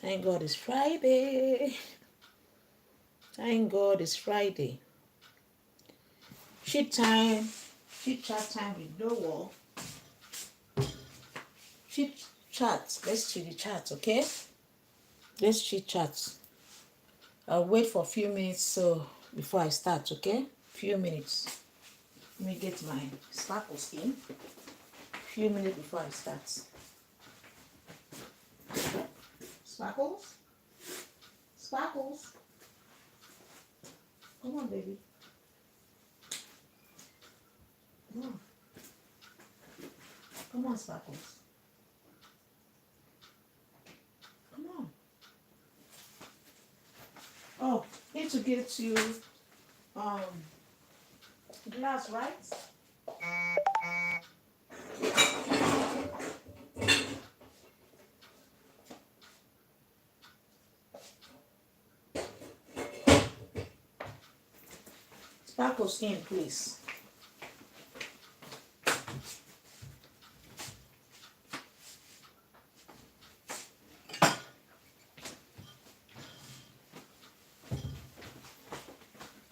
Thank God it's Friday. Thank God it's Friday. Chit time, chit chat time with no wall. Chit chat. Let's chit chat, okay? Let's chit chat. I'll wait for a few minutes so before I start, okay? Few minutes. Let me get my sparkles in. Few minutes before I start. Sparkles? Sparkles? Come on, baby. Come on. Come on, Sparkles. Come on. Oh, need to get you um glass, right? Sparkles in, please.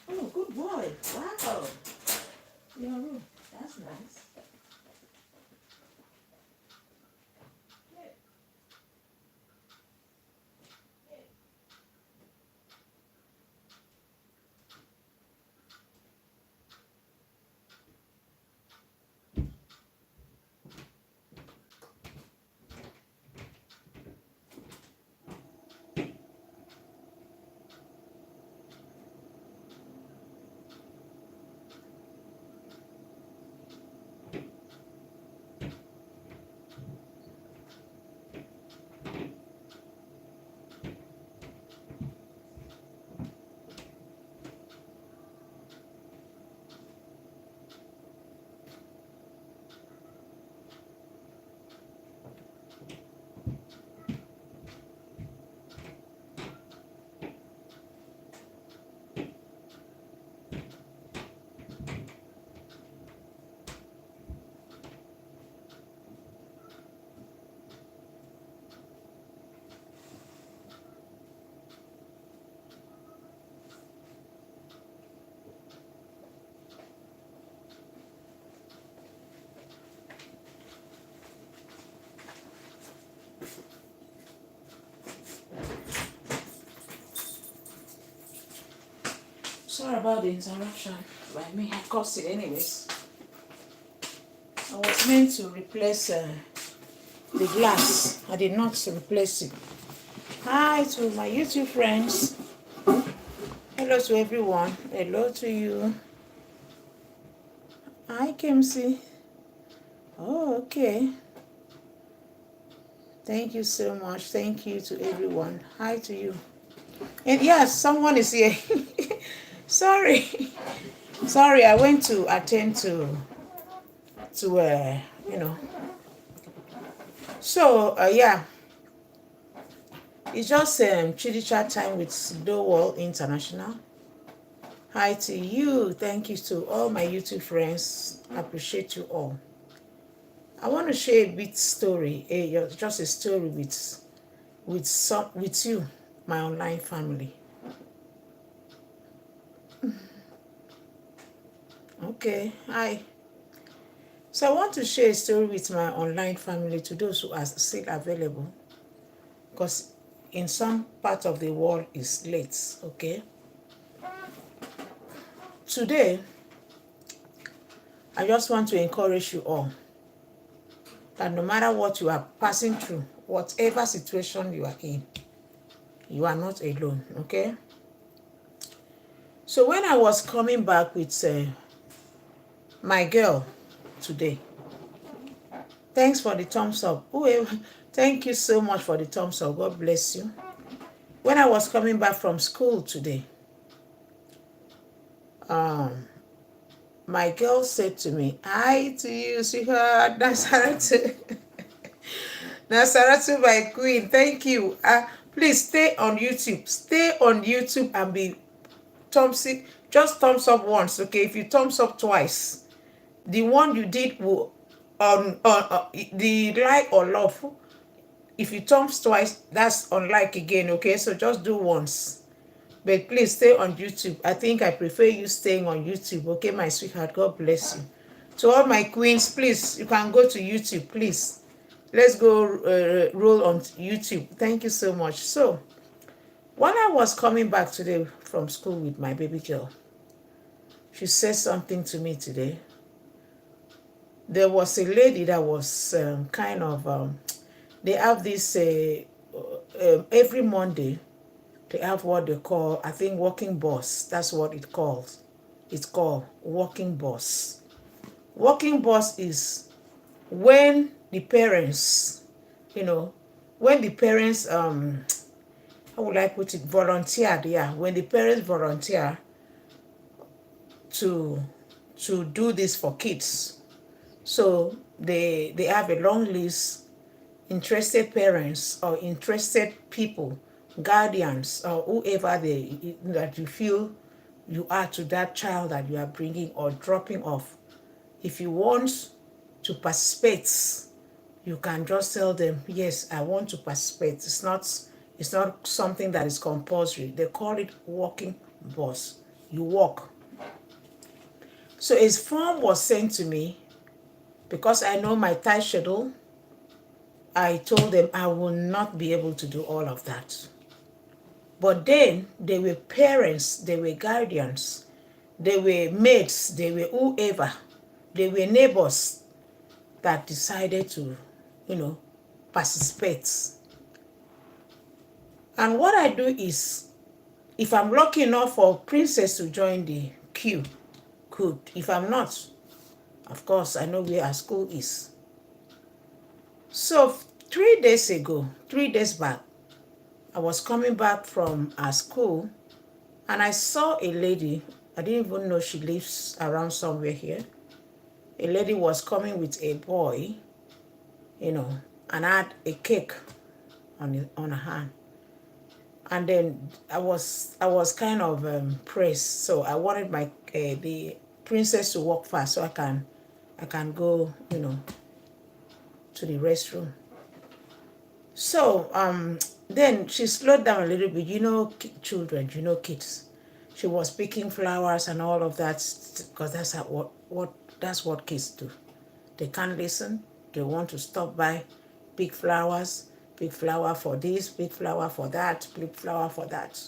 Oh, good boy. Wow. Your room. That's nice. Sorry about the interruption. By me, I caused it anyways. I was meant to replace the glass. I did not replace it. Hi to my YouTube friends. Hello to everyone. Hello to you. Hi, Kimsey. Oh, okay. Thank you so much. Thank you to everyone. Hi to you. And yes, someone is here. Sorry. Sorry, I went to attend to you know. So yeah, it's just chitty chat time with Dowell International. Hi to you. Thank you to all my YouTube friends. I appreciate you all. I want to share a bit story, just a story with you, my online family. Okay, hi. So I want to share a story with my online family to those who are still available, because in some part of the world it's late. Okay. Today, I just want to encourage you all that no matter what you are passing through, whatever situation you are in, you are not alone. Okay. So when I was coming back with my girl today, thanks for the thumbs up. Thank you so much for the thumbs up. God bless you. When I was coming back from school today, my girl said to me, "Hi to you, sweetheart. Nasaratu. Nasaratu, my queen. Thank you. Please stay on YouTube. Stay on YouTube and be just thumbs up once, okay? If you thumbs up twice, the one you did will on the like or love, if you thumb twice, that's unlike again, okay? So just do once. But please stay on YouTube. I think I prefer you staying on YouTube, okay, my sweetheart? God bless you. To all my queens, please, you can go to YouTube, please. Let's go roll on YouTube. Thank you so much. So, when I was coming back today from school with my baby girl, she said something to me today. There was a lady that was they have this, every Monday, they have what they call, I think, walking bus. That's what it calls. It's called walking bus. Walking bus is when the parents, when the parents, how would I put it, volunteer, yeah, when the parents volunteer to do this for kids. So they have a long list, interested parents or interested people, guardians, or whoever that you feel you are to that child that you are bringing or dropping off. If you want to participate, you can just tell them, yes, I want to participate. It's not something that is compulsory. They call it walking bus. You walk. So his form was sent to me because I know my tight schedule. I told them I will not be able to do all of that. But then they were parents, they were guardians, they were mates, they were whoever, they were neighbors that decided to, participate. And what I do is, if I'm lucky enough for Princess to join the queue, good. If I'm not, of course, I know where our school is. So 3 days back, I was coming back from our school and I saw a lady. I didn't even know she lives around somewhere here. A lady was coming with a boy, and had a cake on her hand. And then I was kind of pressed, so I wanted my the princess to walk fast so I can go, to the restroom. So then she slowed down a little bit. Children, kids. She was picking flowers and all of that because that's what kids do. They can't listen. They want to stop by, pick flowers, big flower for this, big flower for that, big flower for that.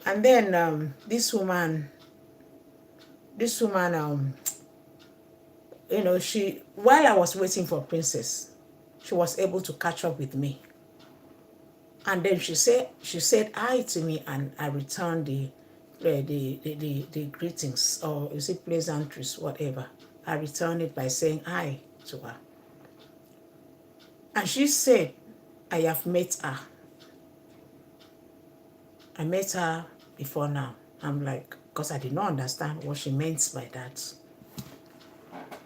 And then this woman, she, while I was waiting for Princess, she was able to catch up with me. And then she said hi to me, and I returned the greetings, or is it pleasantries, whatever. I returned it by saying hi to her. And she said, I have met her. I met her before now. I'm like, because I did not understand what she meant by that.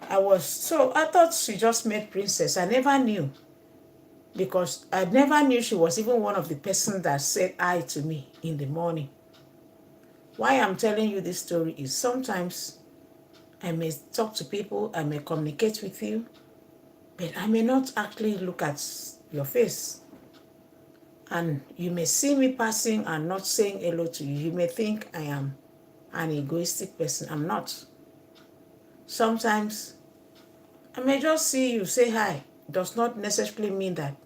I thought she just met Princess. I never knew. Because I never knew she was even one of the persons that said hi to me in the morning. Why I'm telling you this story is sometimes I may talk to people, I may communicate with you, but I may not actually look at your face. And you may see me passing and not saying hello to you. You may think I am an egoistic person. I'm not. Sometimes I may just see you, say hi. Does not necessarily mean that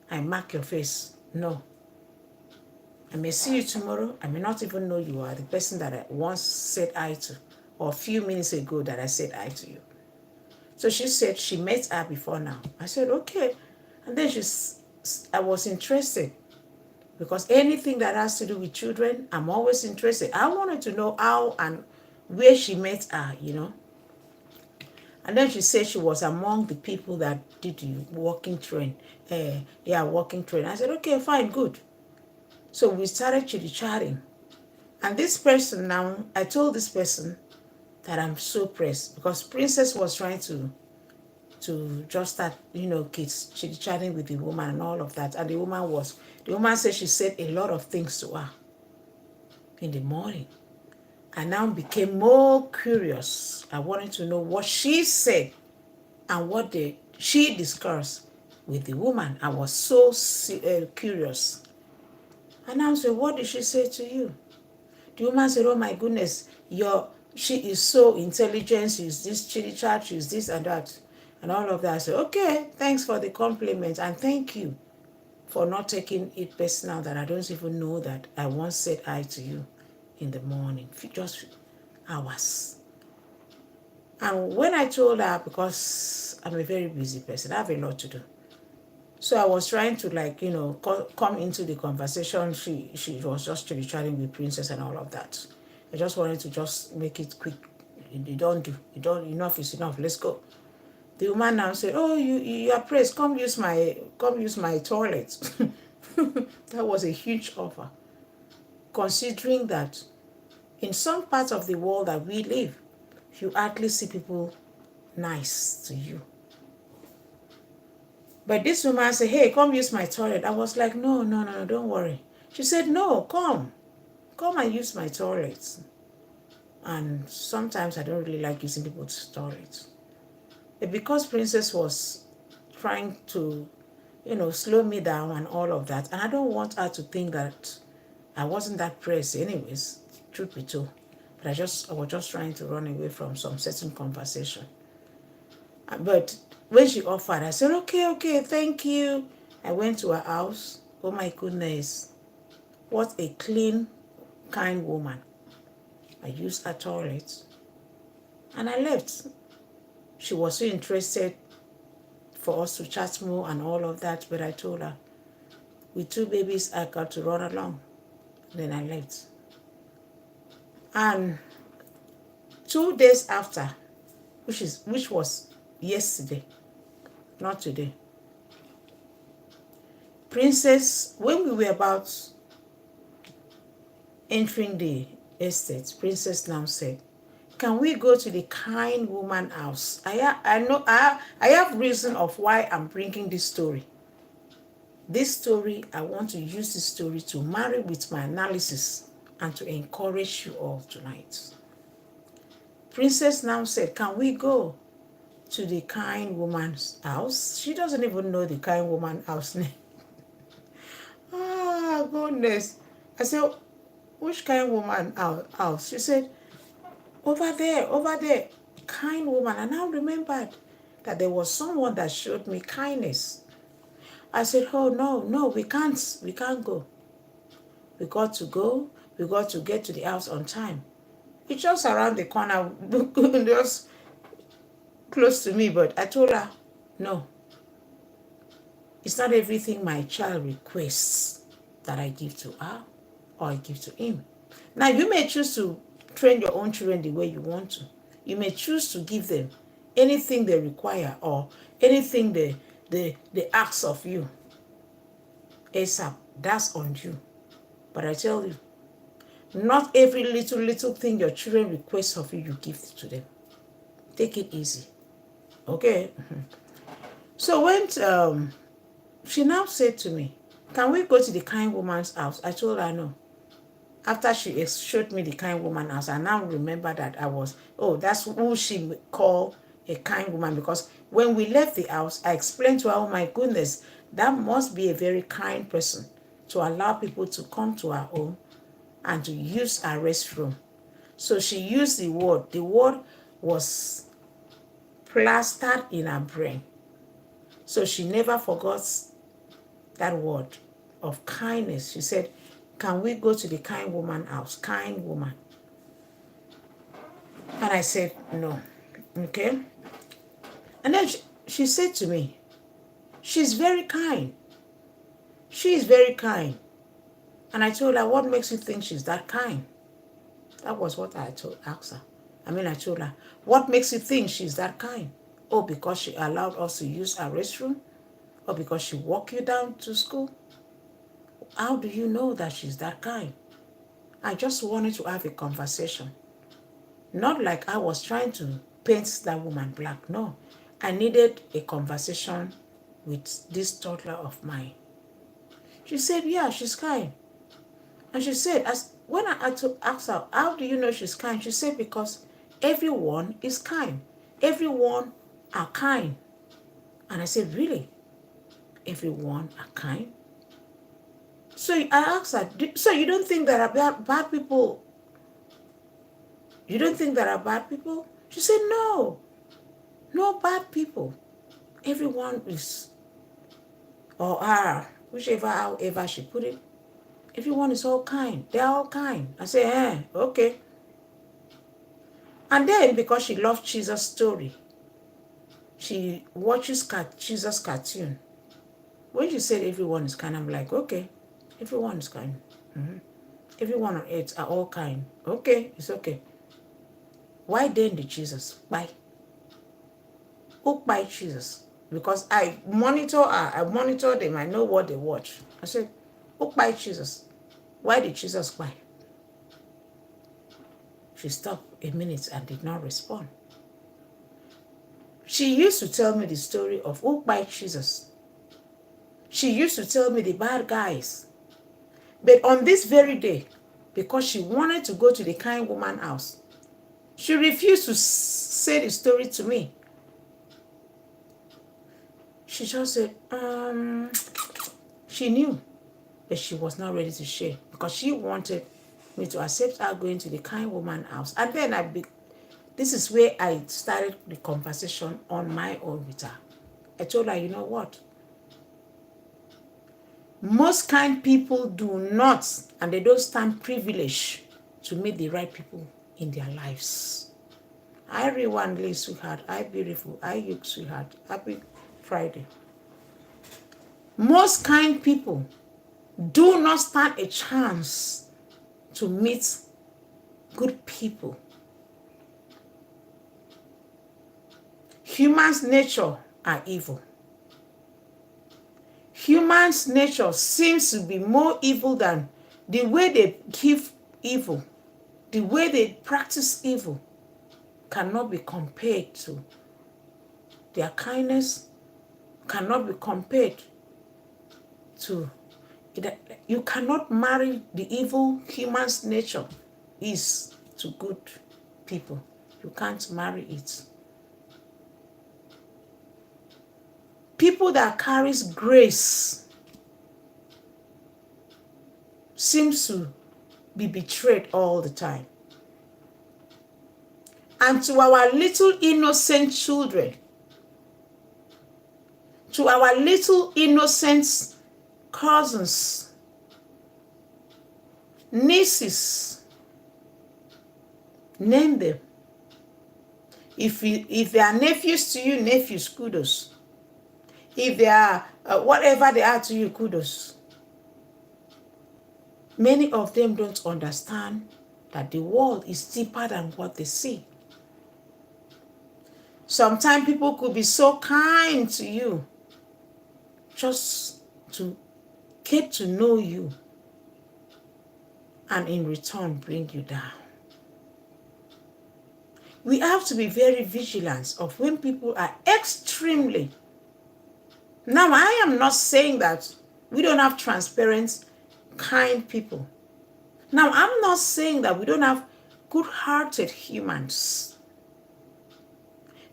I mark your face. No. I may see you tomorrow. I may not even know you are the person that I once said hi to, or a few minutes ago that I said hi to you. So she said she met her before now. I said, okay. And then I was interested, because anything that has to do with children, I'm always interested. I wanted to know how and where she met her, And then she said she was among the people that did the walking train. Walking train. I said, okay, fine, good. So we started chit-chatting. And this person now, I told this person that I'm so pressed, because Princess was trying to just start, kids chit-chatting with the woman and all of that. And the woman said she said a lot of things to her in the morning. I now became more curious. I wanted to know what she said and what she discussed with the woman. I was so curious. And I said, what did she say to you? The woman said, oh my goodness, she is so intelligent, she's this chitty chat, she's this and that, and all of that. I said, okay, thanks for the compliment, and thank you for not taking it personal that I don't even know that I once said hi to you in the morning, just hours. And when I told her, because I'm a very busy person, I have a lot to do. So I was trying to come into the conversation. She was just chatting with Princess and all of that. I just wanted to just make it quick. You don't do. You don't. Enough is enough. Let's go. The woman now said, "Oh, you are praised. Come use my toilet." That was a huge offer, considering that in some parts of the world that we live, you hardly see people nice to you. But this woman said, hey, come use my toilet. I was like, no, don't worry. She said, no, come and use my toilet. And sometimes I don't really like using people's toilets. But because Princess was trying to, slow me down and all of that, and I don't want her to think that I wasn't that pressed anyways, truth be told. But I was just trying to run away from some certain conversation. But when she offered, I said, okay, thank you. I went to her house. Oh my goodness. What a clean, kind woman. I used her toilet. And I left. She was so interested for us to chat more and all of that. But I told her, with 2 babies, I got to run along. Then I left. And 2 days after, which was yesterday, not today, Princess, when we were about entering the estate, Princess now said, can we go to the kind woman house? I have reason of why I'm bringing this story. This story, I want to use this story to marry with my analysis and to encourage you all tonight. Princess now said, can we go to the kind woman's house? She doesn't even know the kind woman house name. Ah, goodness. I said, which kind woman house? She said, over there, kind woman. And I remembered that there was someone that showed me kindness. I said, oh, no, we can't go. We got to go. We got to get to the house on time. It's just around the corner, just close to me. But I told her, no. It's not everything my child requests that I give to her or I give to him. Now, you may choose to train your own children the way you want to. You may choose to give them anything they require or anything they ask of you. ASAP, that's on you. But I tell you, not every little thing your children request of you, you give to them. Take it easy. Okay? So when she now said to me, can we go to the kind woman's house? I told her no. After she showed me the kind woman house, I now remember that that's who she called a kind woman, because when we left the house, I explained to her, oh my goodness, that must be a very kind person to allow people to come to her home and to use her restroom. So she used the word. The word was plastered in her brain. So she never forgot that word of kindness. She said, can we go to the kind woman house? Kind woman. And I said, no. Okay. And then she said to me, she's very kind. She is very kind. And I told her, what makes you think she's that kind? That was what I asked her. I told her, what makes you think she's that kind? Oh, because she allowed us to use her restroom? Or because she walked you down to school? How do you know that she's that kind? I just wanted to have a conversation. Not like I was trying to paint that woman black. No. I needed a conversation with this toddler of mine. She said, yeah, she's kind. And she said, when I had to ask her, how do you know she's kind? She said, because everyone is kind. Everyone are kind. And I said, really? everyone are kind. So I asked her, so you don't think there are bad people? You don't think there are bad people? She said, no, no bad people. Everyone is, or are, however she put it, everyone is all kind. They're all kind. I said, okay. And then because she loved Jesus' story, she watches Jesus' cartoon. When she said everyone is kind, I'm like, okay, everyone is kind. Mm-hmm. Everyone on earth are all kind. Okay, it's okay. Why then did Jesus? Why? Who by Jesus? Because I monitor them, I know what they watch. I said, who by Jesus? Why did Jesus buy? She stopped a minute and did not respond. She used to tell me the story of who by Jesus. She used to tell me the bad guys. But on this very day, because she wanted to go to the kind woman house, she refused to say the story to me. She just said, she knew, but she was not ready to share because she wanted me to accept her going to the kind woman house. And then this is where I started the conversation on my own with her. I told her, you know what? Most kind people do not, and they don't stand privileged to meet the right people in their lives. Hi, everyone, sweetheart. Hi, beautiful. Hi, you, sweetheart. Happy Friday. Most kind people do not stand a chance to meet good people. Human's nature are evil. Human's nature seems to be more evil than the way they give evil, the way they practice evil cannot be compared to their kindness, cannot be compared to, you cannot marry the evil human's nature is to good people. You can't marry it. People that carries grace seems to be betrayed all the time. And to our little innocent children, to our little innocent cousins, nieces, name them. If they are nephews to you, nephews, kudos. If they are whatever they are to you, kudos. Many of them don't understand that the world is deeper than what they see. Sometimes people could be so kind to you just to get to know you and in return bring you down. We have to be very vigilant of when people are extremely. Now, I am not saying that we don't have transparent, kind people. Now, I'm not saying that we don't have good-hearted humans.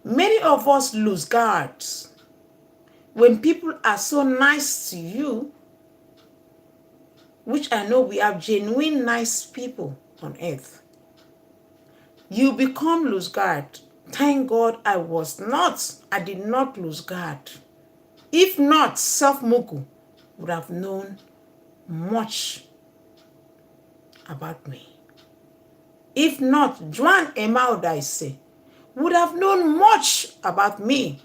Many of us lose guard when people are so nice to you, which I know we have genuine nice people on earth. You become lose guard. Thank God I did not lose guard. If not, Self-Mugu would have known much about me. If not, Joan Emaudaise would have known much about me.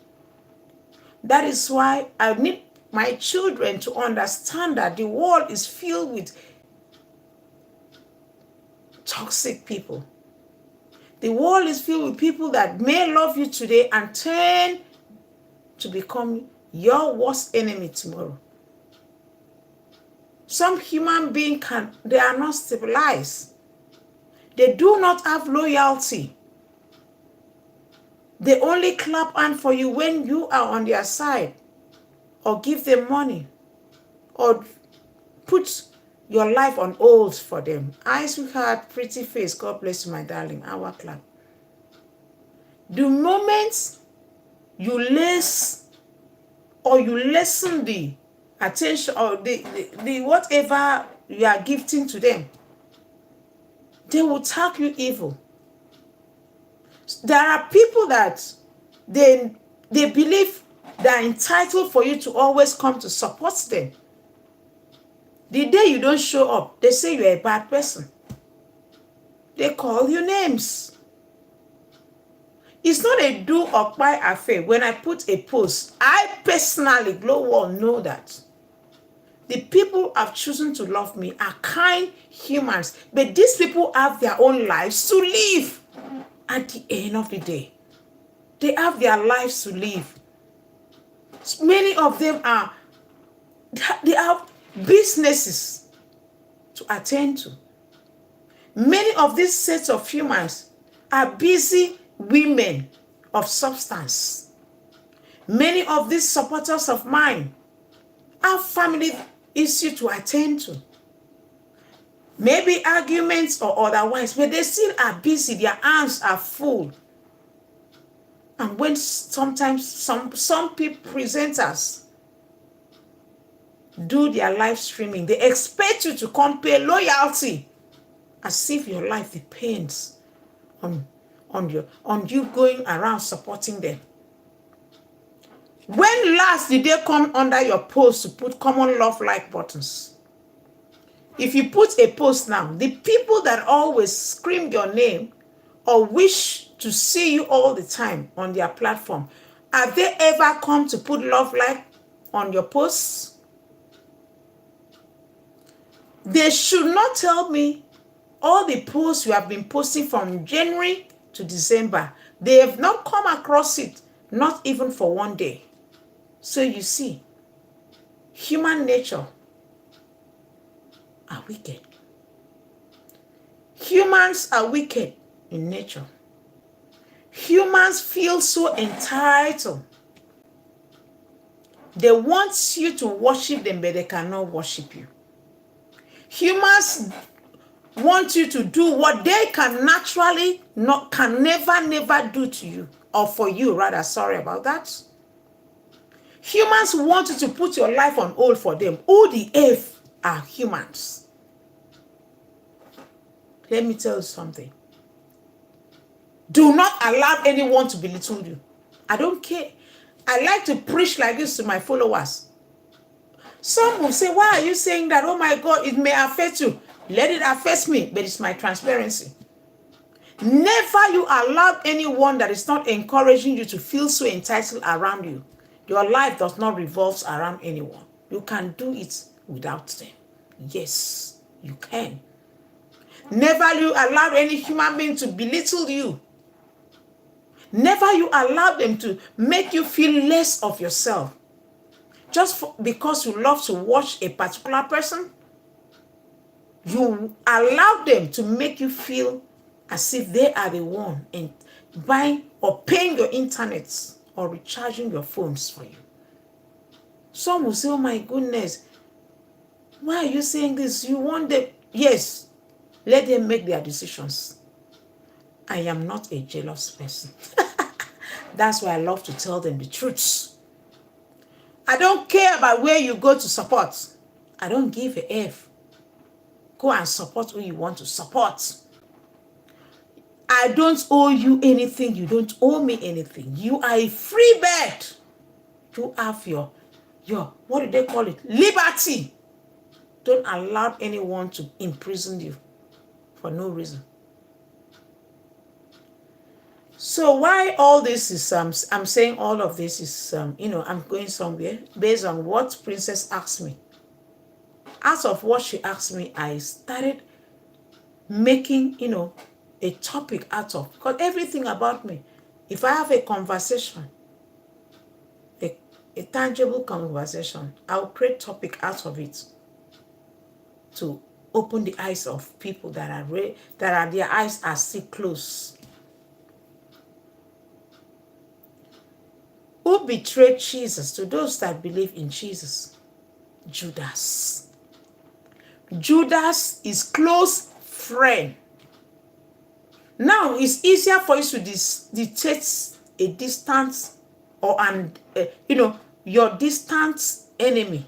That is why I need my children to understand that the world is filled with toxic people. The world is filled with people that may love you today and turn to become your worst enemy tomorrow. Some human beings they are not stabilized. They do not have loyalty. They only clap hand for you when you are on their side, or give them money, or put your life on hold for them. I, sweetheart, pretty face, God bless you, my darling, our clap. The moment you lessen the attention or the whatever you are gifting to them, they will tag you evil. There are people that they believe they are entitled for you to always come to support them. The day you don't show up, they say you're a bad person. They call you names. It's not a do or buy affair. When I put a post, I personally, Global, know that the people have chosen to love me are kind humans, but these people have their own lives to live. At the end of the day, they have their lives to live. Many of them they have businesses to attend to. Many of these sets of humans are busy women of substance. Many of these supporters of mine have family issues to attend to. Maybe arguments or otherwise, but they still are busy. Their hands are full. And when sometimes some people, presenters, do their live streaming, they expect you to come pay loyalty as if your life depends on you going around supporting them. When last did they come under your post to put common love like buttons? If you put a post now, the people that always scream your name or wish to see you all the time on their platform, have they ever come to put love like on your posts? They should not tell me all the posts you have been posting from January to December. They have not come across it, not even for one day. So you see, human nature are wicked. Humans are wicked in nature. Humans feel so entitled. They want you to worship them, but they cannot worship you. Humans want you to do what they can naturally can never do to you, or for you rather. Sorry about that. Humans want you to put your life on hold for them. Who the F are humans? Let me tell you something. Do not allow anyone to belittle you. I don't care. I like to preach like this to my followers. Some will say, why are you saying that? Oh my God, it may affect you. Let it affect me, but it's my transparency. Never you allow anyone that is not encouraging you to feel so entitled around you. Your life does not revolve around anyone. You can do it without them. Yes, you can. Never you allow any human being to belittle you. Never you allow them to make you feel less of yourself. Just because you love to watch a particular person, you allow them to make you feel as if they are the one in buying or paying your internet or recharging your phones for you. Some will say, oh my goodness, why are you saying this? You want them? Yes, let them make their decisions. I am not a jealous person. That's why I love to tell them the truth. I don't care about where you go to support. I don't give a F. Go and support who you want to support. I don't owe you anything. You don't owe me anything. You are a free bird. You have your what do they call it? Liberty. Don't allow anyone to imprison you for no reason. So why all this is, I'm saying all of this is, I'm going somewhere based on what Princess asked me. Out of what she asked me, I started making, a topic out of, because everything about me, if I have a conversation, a tangible conversation, I'll create topic out of it to open the eyes of people that their eyes are still closed. Who betrayed Jesus? To those that believe in Jesus? Judas. Judas is close friend. Now it's easier for you to detect a distance or your distant enemy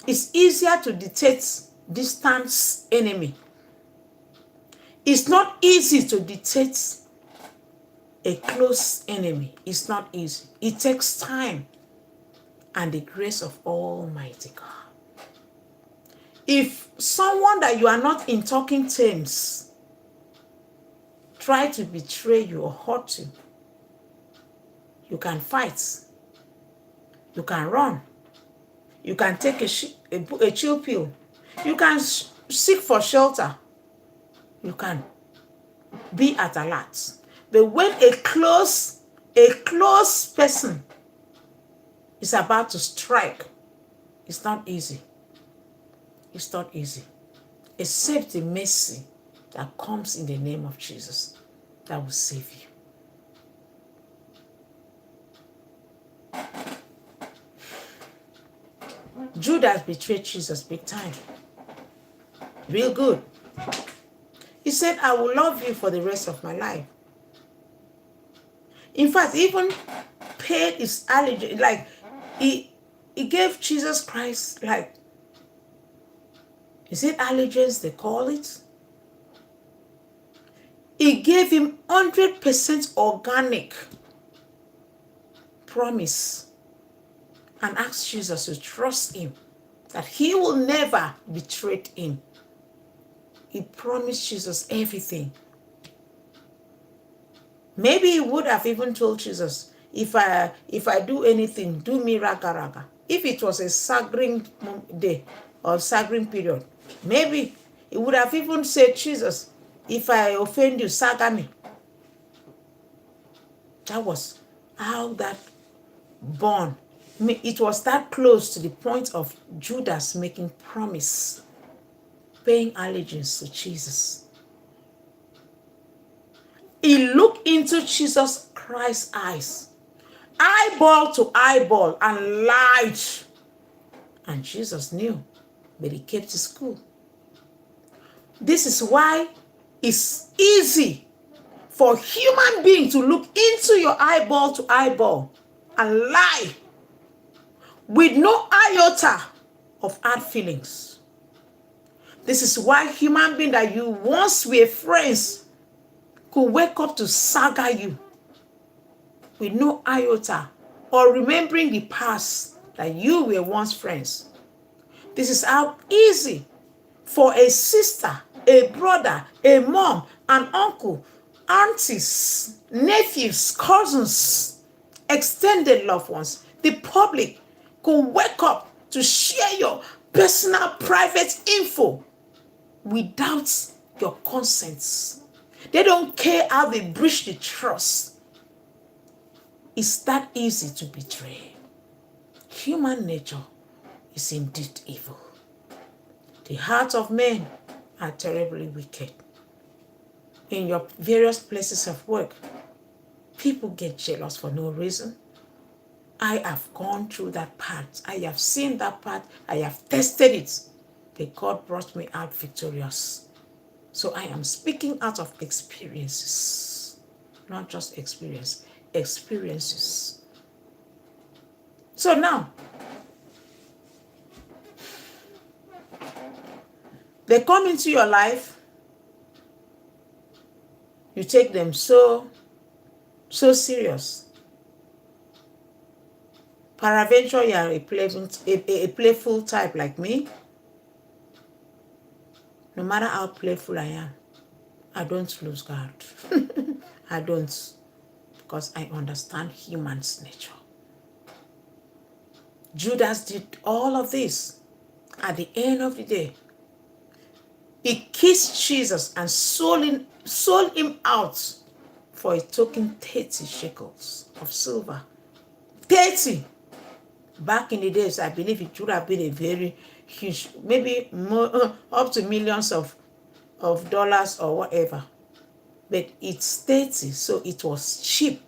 It's easier to detect distance enemy. It's not easy to detect a close enemy. It's not easy. It takes time and the grace of Almighty God. If someone that you are not in talking terms try to betray you or hurt you, you can fight. You can run. You can take a chill pill. You can seek for shelter. You can be at alert. But when a close person is about to strike, it's not easy. It's not easy. Except the mercy that comes in the name of Jesus that will save you. Judas betrayed Jesus big time. Real good. He said, I will love you for the rest of my life. In fact, even paid his allegiance, like he gave Jesus Christ, like, is it allegiance they call it? He gave him 100% organic promise and asked Jesus to trust him, that he will never betray him. He promised Jesus everything. Maybe he would have even told Jesus, if I do anything, do me raga raga. If it was a staggering day or staggering period, maybe he would have even said, Jesus, if I offend you, saga me. That was how that bond. It was that close to the point of Judas making promise, paying allegiance to Jesus. He looked into Jesus Christ's eyes, eyeball to eyeball, and lied. And Jesus knew, but he kept his cool. This is why it's easy for human being to look into your eyeball to eyeball and lie with no iota of hard feelings. This is why human beings that you once were friends could wake up to saga you with no iota or remembering the past that you were once friends. This is how easy for a sister, a brother, a mom, an uncle, aunties, nephews, cousins, extended loved ones, the public could wake up to share your personal private info without your consent. They don't care how they breach the trust. It's that easy to betray. Human nature is indeed evil. The hearts of men are terribly wicked. In your various places of work, people get jealous for no reason. I have gone through that part. I have seen that part. I have tested it. But God brought me out victorious. So I am speaking out of experiences. Not just experience, experiences. So now, they come into your life. You take them so serious. Peradventure, you are a playful type like me. No matter how playful I am, I don't lose guard. I don't, because I understand human's nature. Judas did all of this. At the end of the day, he kissed Jesus and sold him out for a token 30 shekels of silver. 30. Back in the days, I believe it would have been a very huge, maybe more, up to millions of dollars or whatever. But it's 30, so it was cheap.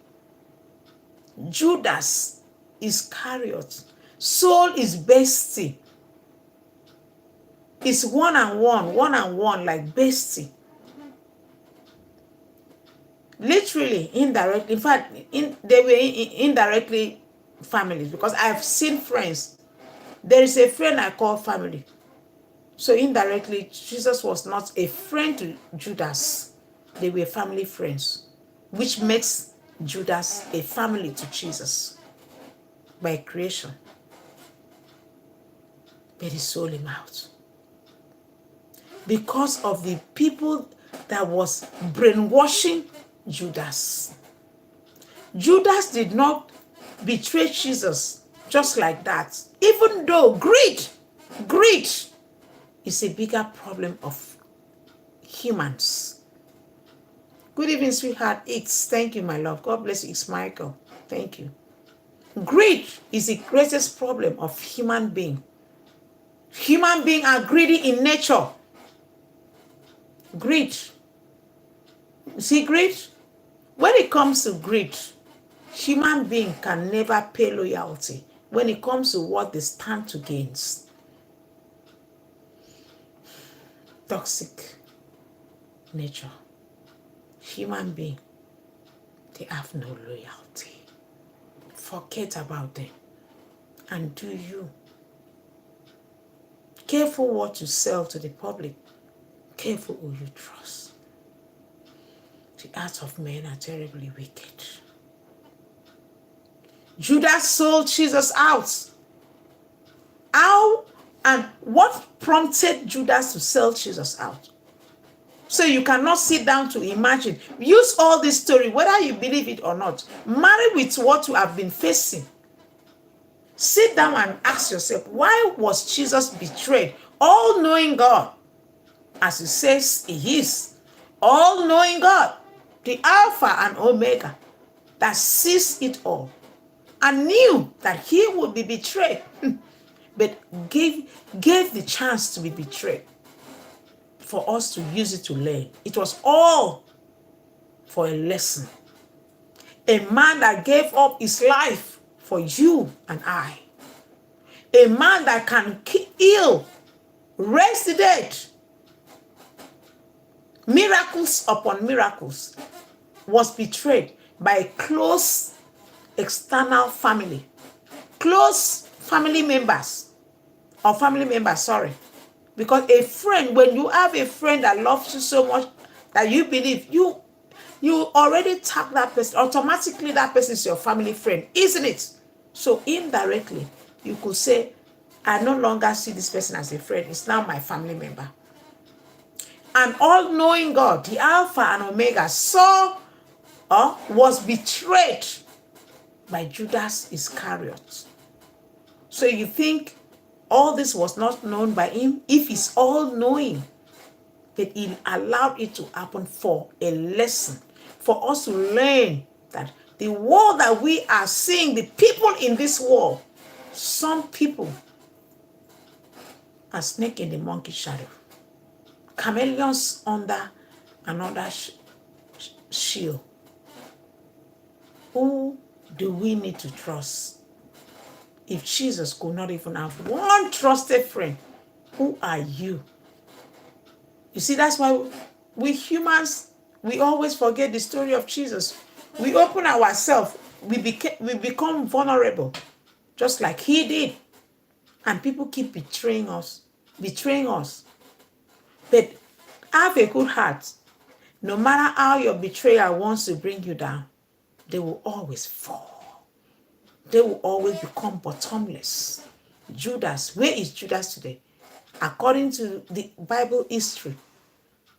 Judas Iscariot sold his bestie. It's one-on-one, like bestie. Literally, indirectly. In fact, they were indirectly families, because I've seen friends There is a friend I call family. So indirectly, Jesus was not a friend to Judas. They were family friends, which makes Judas a family to Jesus by creation. But he sold him out because of the people that was brainwashing Judas. Judas did not betray Jesus just like that, even though greed is a bigger problem of humans. Good evening, sweetheart. It's thank you, my love. God bless you. It's Michael. Thank you. Greed is the greatest problem of human being. Human beings are greedy in nature. Greed. You see greed? When it comes to greed, human being can never pay loyalty when it comes to what they stand to gain. Toxic nature. Human being, they have no loyalty. Forget about them and do you. Careful what you sell to the public. Careful who you trust. The hearts of men are terribly wicked. Judas sold Jesus out. How and what prompted Judas to sell Jesus out? So you cannot sit down to imagine. Use all this story, whether you believe it or not. Marry with what you have been facing. Sit down and ask yourself, why was Jesus betrayed? All-knowing God, as it says he is. All-knowing God, the Alpha and Omega, that sees it all, and knew that he would be betrayed, but gave the chance to be betrayed for us to use it to learn. It was all for a lesson. A man that gave up his life for you and I. A man that can heal, raise the dead. Miracles upon miracles, was betrayed by a close external family. Close family members. Because a friend, when you have a friend that loves you so much that you believe, you already tag that person, automatically that person is your family friend, isn't it? So indirectly, you could say, I no longer see this person as a friend, it's now my family member. An all-knowing God, the Alpha and Omega, was betrayed by Judas Iscariot. So you think all this was not known by him? If he's all-knowing, but he allowed it to happen for a lesson, for us to learn that the world that we are seeing, the people in this world, some people are snake in the monkey shadow, chameleons under another shield. Who do we need to trust? If Jesus could not even have one trusted friend, who are you? You see, that's why we humans, we always forget the story of Jesus. We open ourselves, we become vulnerable, just like he did. And people keep betraying us. But have a good heart. No matter how your betrayer wants to bring you down, they will always fall. They will always become bottomless. Judas, where is Judas today? According to the Bible history,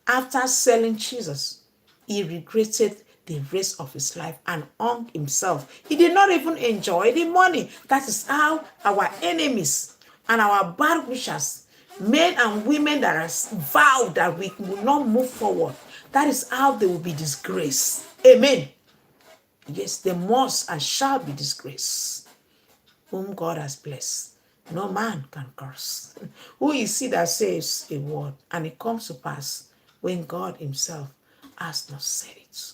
after selling Jesus, he regretted the rest of his life and hung himself. He did not even enjoy the money. That is how our enemies and our bad wishers, men and women that are vowed that we will not move forward, that is how they will be disgraced. Amen. Yes, they must and shall be disgraced. Whom God has blessed, no man can curse. Who is he that says a word and it comes to pass when God himself has not said it?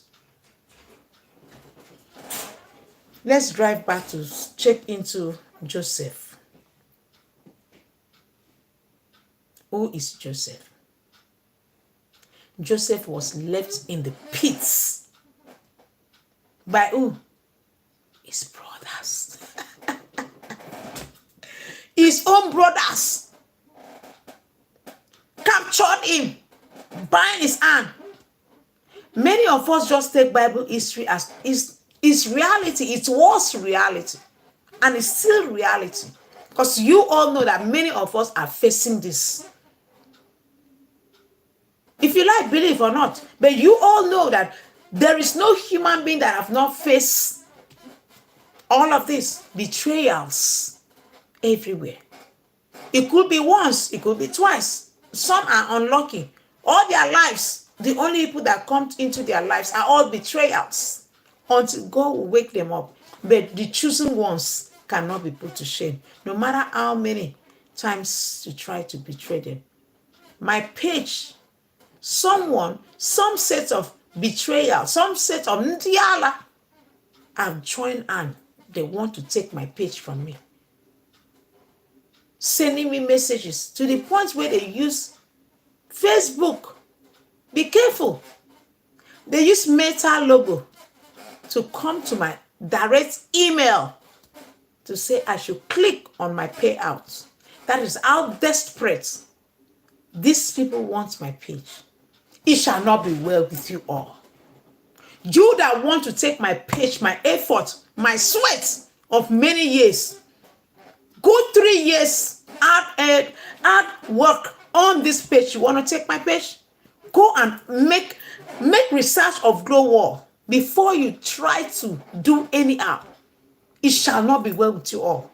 Let's drive back to check into Joseph. Who is Joseph? Joseph was left in the pits. By who? His brothers. His own brothers captured him, bind his hand. Many of us just take Bible history as is reality. It was reality. And it's still reality. Because you all know that many of us are facing this. If you like, believe or not. But you all know that there is no human being that have not faced all of this. Betrayals everywhere. It could be once, it could be twice. Some are unlucky. All their lives, the only people that come into their lives are all betrayals until God will wake them up. But the chosen ones cannot be put to shame, no matter how many times you try to betray them. My page, some set of betrayal, some set of ndiala have joined and they want to take my page from me. Sending me messages to the point where they use Facebook. Be careful. They use Meta logo to come to my direct email to say I should click on my payout. That is how desperate these people want my page. It shall not be well with you all. You that want to take my page, my effort, my sweat of many years, good 3 years hard work on this page. You want to take my page? Go and make research of Glow Wall before you try to do anyhow. It shall not be well with you all.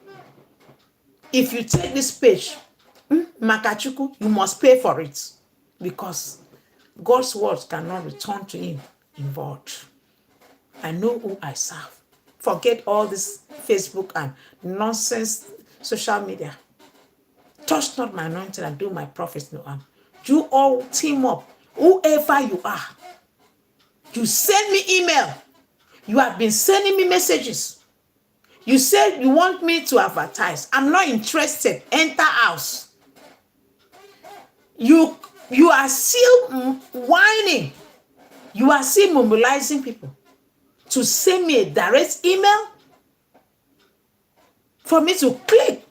If you take this page, Makachuku, you must pay for it, because God's words cannot return to him in void. I know who I serve. Forget all this Facebook and nonsense social media. Touch not my anointing and do my prophets no harm. You all team up, whoever you are. You send me email. You have been sending me messages. You said you want me to advertise. I'm not interested. Enter house. You are still whining. You are still mobilizing people to send me a direct email for me to click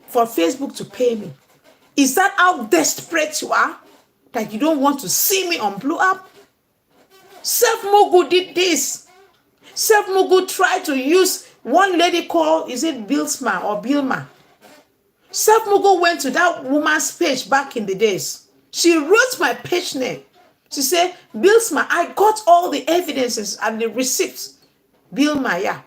for Facebook to pay me. Is that how desperate you are? That you don't want to see me on Blue App? Seth Mugu did this. Seth Mugu tried to use one lady called, is it Bilsma or Bilma? Seth Mugu went to that woman's page back in the days. She wrote my page name. She said, Bilsma, I got all the evidences and the receipts. Bilma, yeah.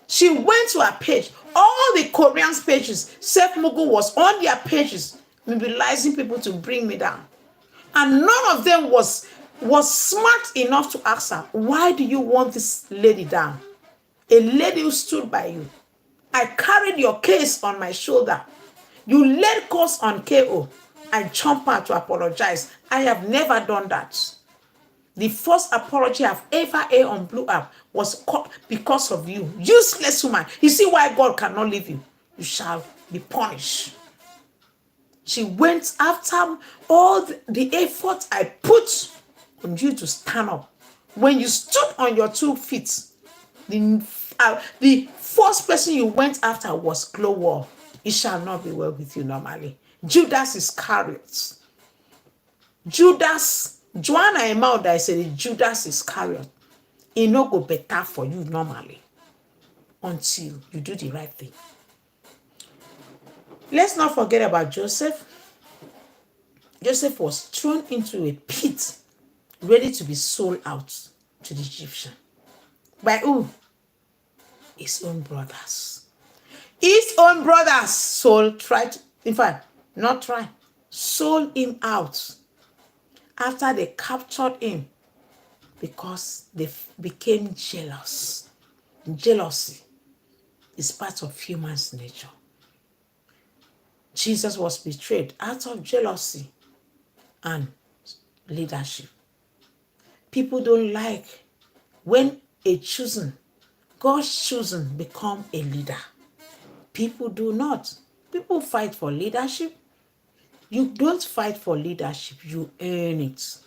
She went to her page. All the Korean pages, Seth Mugu was on their pages, mobilizing people to bring me down. And none of them was smart enough to ask her, why do you want this lady down? A lady who stood by you. I carried your case on my shoulder. You led course on KO. I jumped out to apologize. I have never done that. The first apology I've ever aired on Blue App was because of you. Useless woman. You see why God cannot leave you? You shall be punished. She went after all the effort I put on you to stand up. When you stood on your 2 feet, the first person you went after was Glow Wall. It shall not be well with you normally. Judas Iscariot. Joanna Emauda, I said Judas Iscariot. It no go better for you normally until you do the right thing. Let's not forget about Joseph. Joseph was thrown into a pit, ready to be sold out to the Egyptian. By who? His own brothers. His own brothers sold him out after they captured him because they became jealous. Jealousy is part of human's nature. Jesus was betrayed out of jealousy and leadership. People don't like when God's chosen become a leader. People do not. People fight for leadership. You don't fight for leadership, you earn it.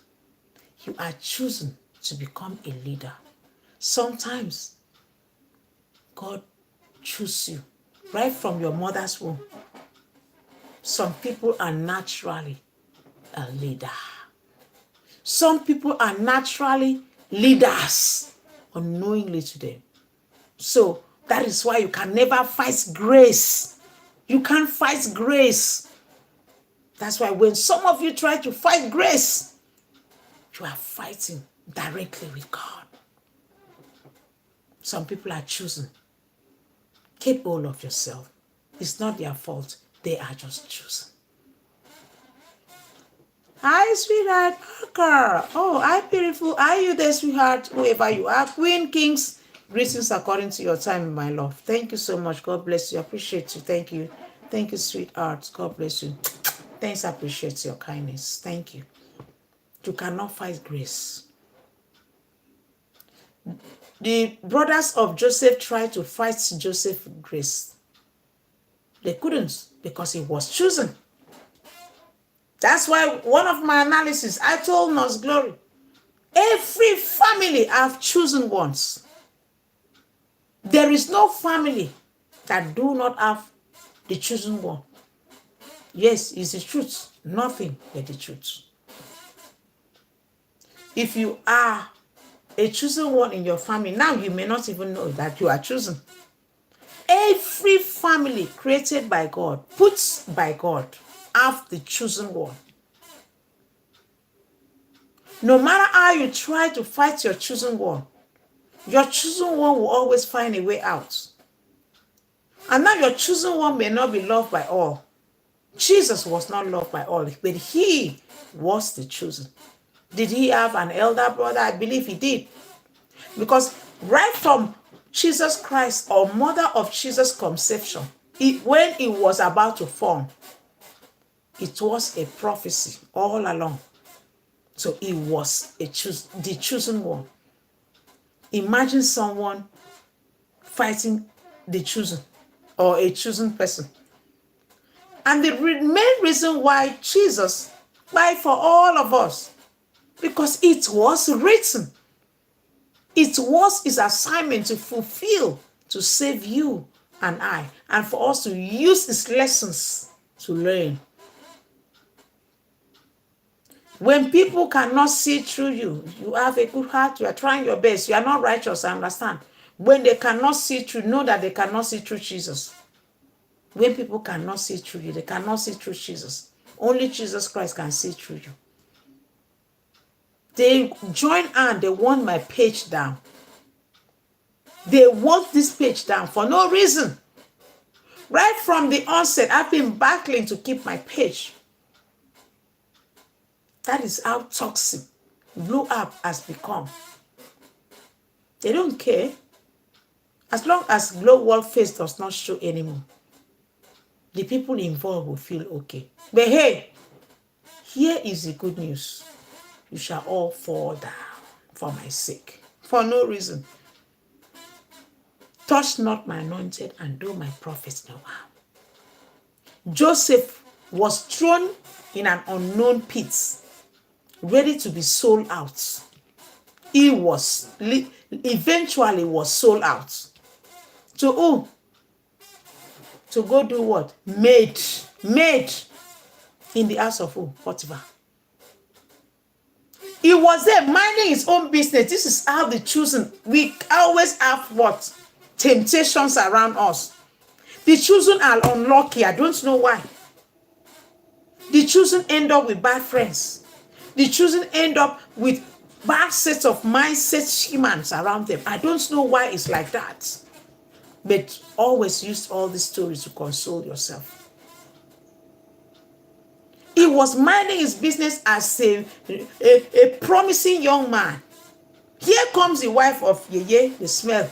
You are chosen to become a leader. Sometimes God chooses you right from your mother's womb Some people are naturally a leader. Some people are naturally leaders unknowingly to them. So that is why you can never fight grace. You can't fight grace. That's why when some of you try to fight grace, you are fighting directly with God. Some people are choosing. Keep hold of yourself. It's not their fault. They are just choosing. Hi, sweetheart. Parker. Oh, hi, beautiful. Are you there, sweetheart? Whoever you are. Queen, Kings, greetings according to your time, my love. Thank you so much. God bless you. I appreciate you. Thank you. Thank you, sweetheart. God bless you. Thanks, I appreciate your kindness. Thank you. You cannot fight grace. The brothers of Joseph tried to fight Joseph's grace. They couldn't because he was chosen. That's why one of my analysis, I told Nurse Glory, every family I've chosen once. There is no family that do not have the chosen one. Yes, it's the truth. Nothing but the truth. If you are a chosen one in your family, now you may not even know that you are chosen. Every family created by God, put by God, have the chosen one. No matter how you try to fight your chosen one will always find a way out. And now your chosen one may not be loved by all. Jesus was not loved by all, but he was the chosen. Did he have an elder brother? I believe he did. Because right from Jesus Christ, or mother of Jesus' conception, when he was about to form, it was a prophecy all along. So he was the chosen one. Imagine someone fighting the chosen or a chosen person. And the main reason why Jesus died for all of us, because it was written. It was his assignment to fulfill, to save you and I, and for us to use his lessons to learn. When people cannot see through you, you have a good heart, you are trying your best, you are not righteous, I understand. When they cannot see through, know that they cannot see through Jesus. When people cannot see through you, they cannot see through Jesus. Only Jesus Christ can see through you. They join hand, they want my page down. They want this page down for no reason. Right from the onset, I've been battling to keep my page. That is how toxic Blue App has become. They don't care. As long as Glow World Face does not show anymore, the people involved will feel okay. But hey, here is the good news. You shall all fall down for my sake, for no reason. Touch not my anointed and do my prophets no harm. Joseph was thrown in an unknown pit, ready to be sold out. He was eventually was sold out. To who? To go do what? Maid in the house of who? Potiphar. He was there minding his own business. This is how the chosen, we always have what? Temptations around us. The chosen are unlucky. I don't know why. The chosen end up with bad friends. The chosen end up with bad sets of mindsets, humans around them. I don't know why it's like that. But always use all these stories to console yourself. He was minding his business as a promising young man. Here comes the wife of Yeye, the smell.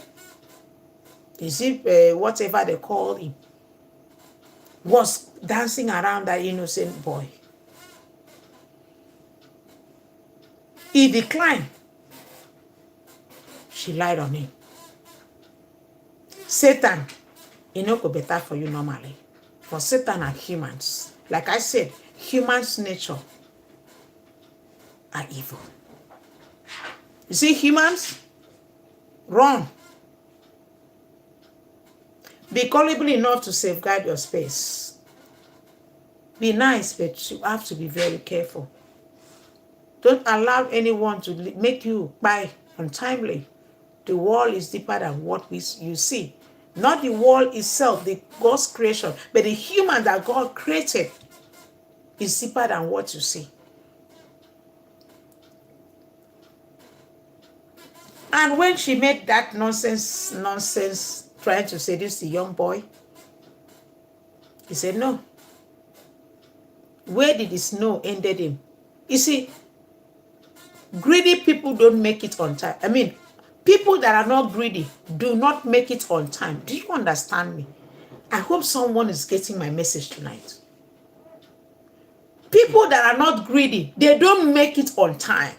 Is it whatever they call him? Was dancing around that innocent boy. He declined. She lied on him. Satan, it no go better for you normally. For Satan are humans. Like I said, humans' nature are evil. You see, humans, run. Be gullible enough to safeguard your space. Be nice, but you have to be very careful. Don't allow anyone to make you buy untimely. The world is deeper than what you see. Not the world itself, the God's creation, but the human that God created is deeper than what you see. And when she made that nonsense, trying to seduce the young boy, he said no. Where did his no ended him? You see, greedy people don't make it on time. I mean, people that are not greedy do not make it on time. Do you understand me? I hope someone is getting my message tonight. People that are not greedy, they don't make it on time.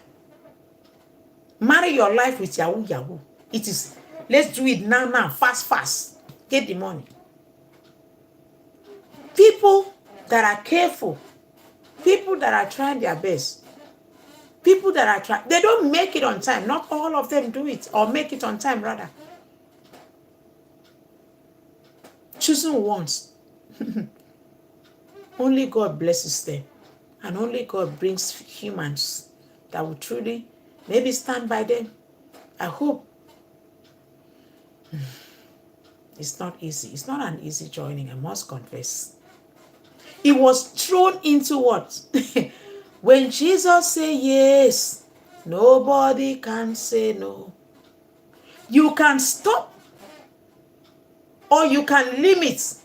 Marry your life with Yahoo Yahoo. It is, let's do it now, fast. Get the money. People that are careful, people that are trying their best, people that are trying, they don't make it on time. Not all of them do it, or make it on time rather. Choosing ones. Only God blesses them. And only God brings humans that will truly maybe stand by them. I hope. It's not easy. It's not an easy joining, I must confess. It was thrown into what? When Jesus said yes, nobody can say no. You can stop, or you can limit,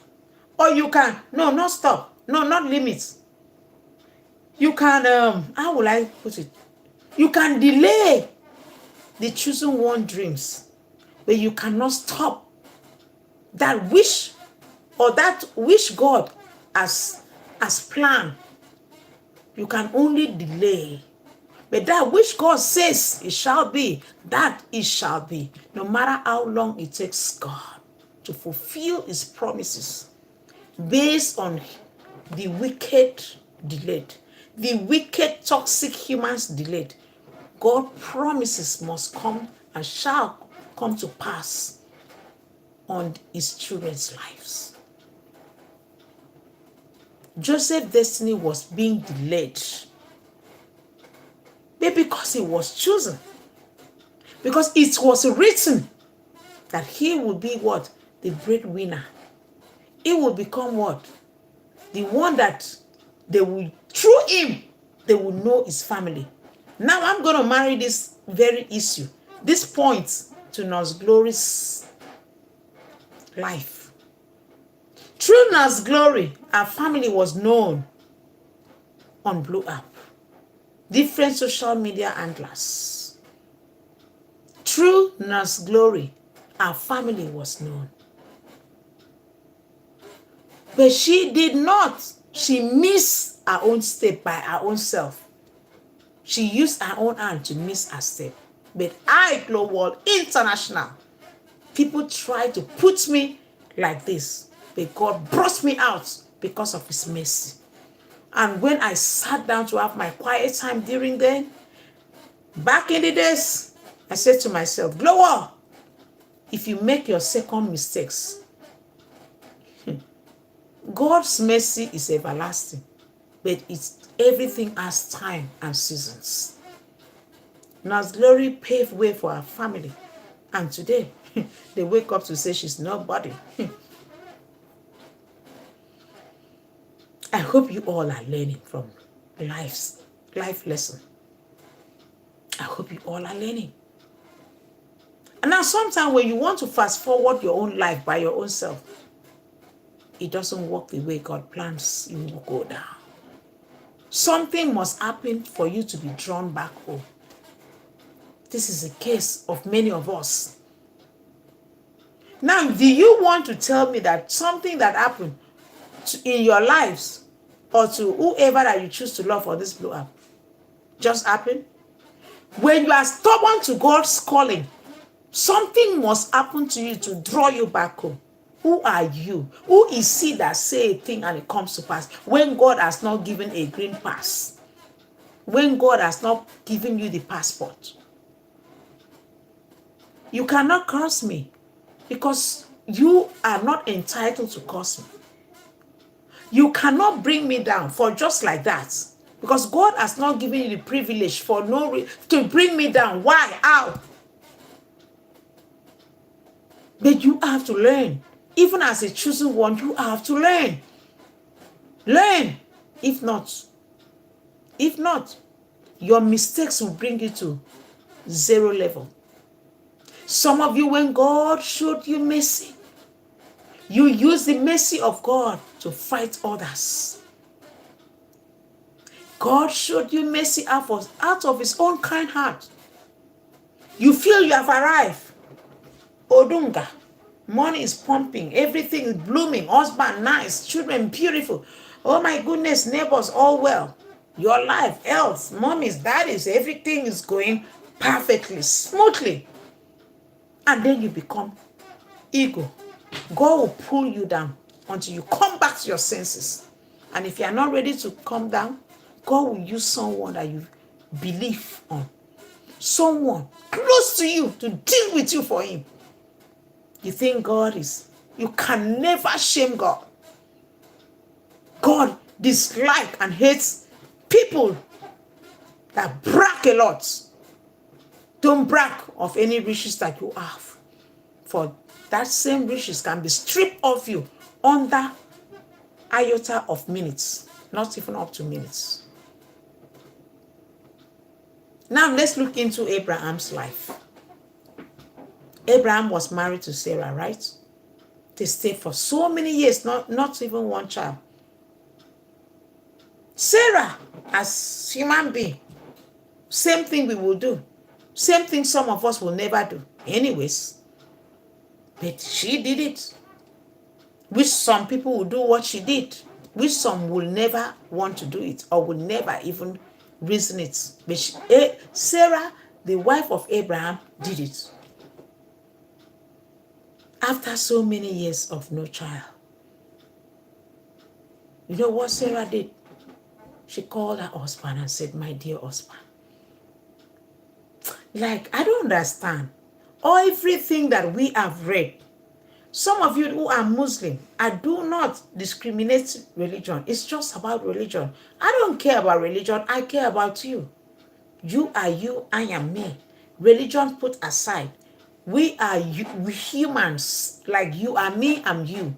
or you can, no, not stop, no, not limit. You can, how will I put it? You can delay the choosing one dreams, but you cannot stop that wish, or that wish God has planned. You can only delay. But that which God says it shall be, that it shall be. No matter how long it takes God to fulfill his promises based on the wicked delayed, the wicked toxic humans delayed, God promises must come and shall come to pass on his children's lives. Joseph's destiny was being delayed, but because he was chosen, because it was written that he would be what? The breadwinner. He would become what? The one that they will, through him, they will know his family. Now I'm going to marry this very issue, this point to Nurse Glory's life. Through Nurse Glory, our family was known on Blue App, different social media handlers. Through Nurse Glory, our family was known. But she did not. She missed her own step by her own self. She used her own hand to miss her step. But I, Global International, people try to put me like this. But God brought me out because of his mercy. And when I sat down to have my quiet time during then, back in the days, I said to myself, Global, if you make your second mistakes, God's mercy is everlasting, but everything has time and seasons. Nurse Glory paved way for our family, and today they wake up to say she's nobody. I hope you all are learning from life lesson. I hope you all are learning. And now sometimes when you want to fast forward your own life by your own self, it doesn't work the way God plans. You will go down. Something must happen for you to be drawn back home. This is a case of many of us. Now, do you want to tell me that something that happened in your lives or to whoever that you choose to love for this Blue App just happened? When you are stubborn to God's calling, something must happen to you to draw you back home. Who are you? Who is he that say a thing and it comes to pass when God has not given a green pass? When God has not given you the passport? You cannot curse me because you are not entitled to curse me. You cannot bring me down for just like that. Because God has not given you the privilege for to bring me down. Why? How? But you have to learn. Even as a chosen one, you have to learn. Learn. If not, your mistakes will bring you to zero level. Some of you, when God showed you mercy, you use the mercy of God to fight others. God showed you mercy out of his own kind heart. You feel you have arrived. Odunga. Money is pumping. Everything is blooming. Husband, nice. Children, beautiful. Oh my goodness, neighbors, all well. Your life, health, mommies, daddies, everything is going perfectly, smoothly. And then you become ego. God will pull you down until you come back to your senses. And if you are not ready to come down, God will use someone that you believe on. Someone close to you to deal with you for him. You think you can never shame God. God dislikes and hates people that brag a lot. Don't brag of any riches that you have. For that same riches can be stripped off you under iota of minutes, not even up to minutes. Now let's look into Abraham's life. Abraham was married to Sarah, right? They stayed for so many years, not even one child. Sarah, as human being, same thing we will do. Same thing some of us will never do. Anyways, but she did it. Which some people will do what she did. Which some will never want to do it or will never even reason it. But Sarah, the wife of Abraham, did it. After so many years of no child. You know what Sarah did? She called her husband and said, my dear husband. Like, I don't understand. Everything that we have read. Some of you who are Muslim, I do not discriminate religion. It's just about religion. I don't care about religion. I care about you. You are you, I am me. Religion put aside. We are humans. Like you are me, I'm you.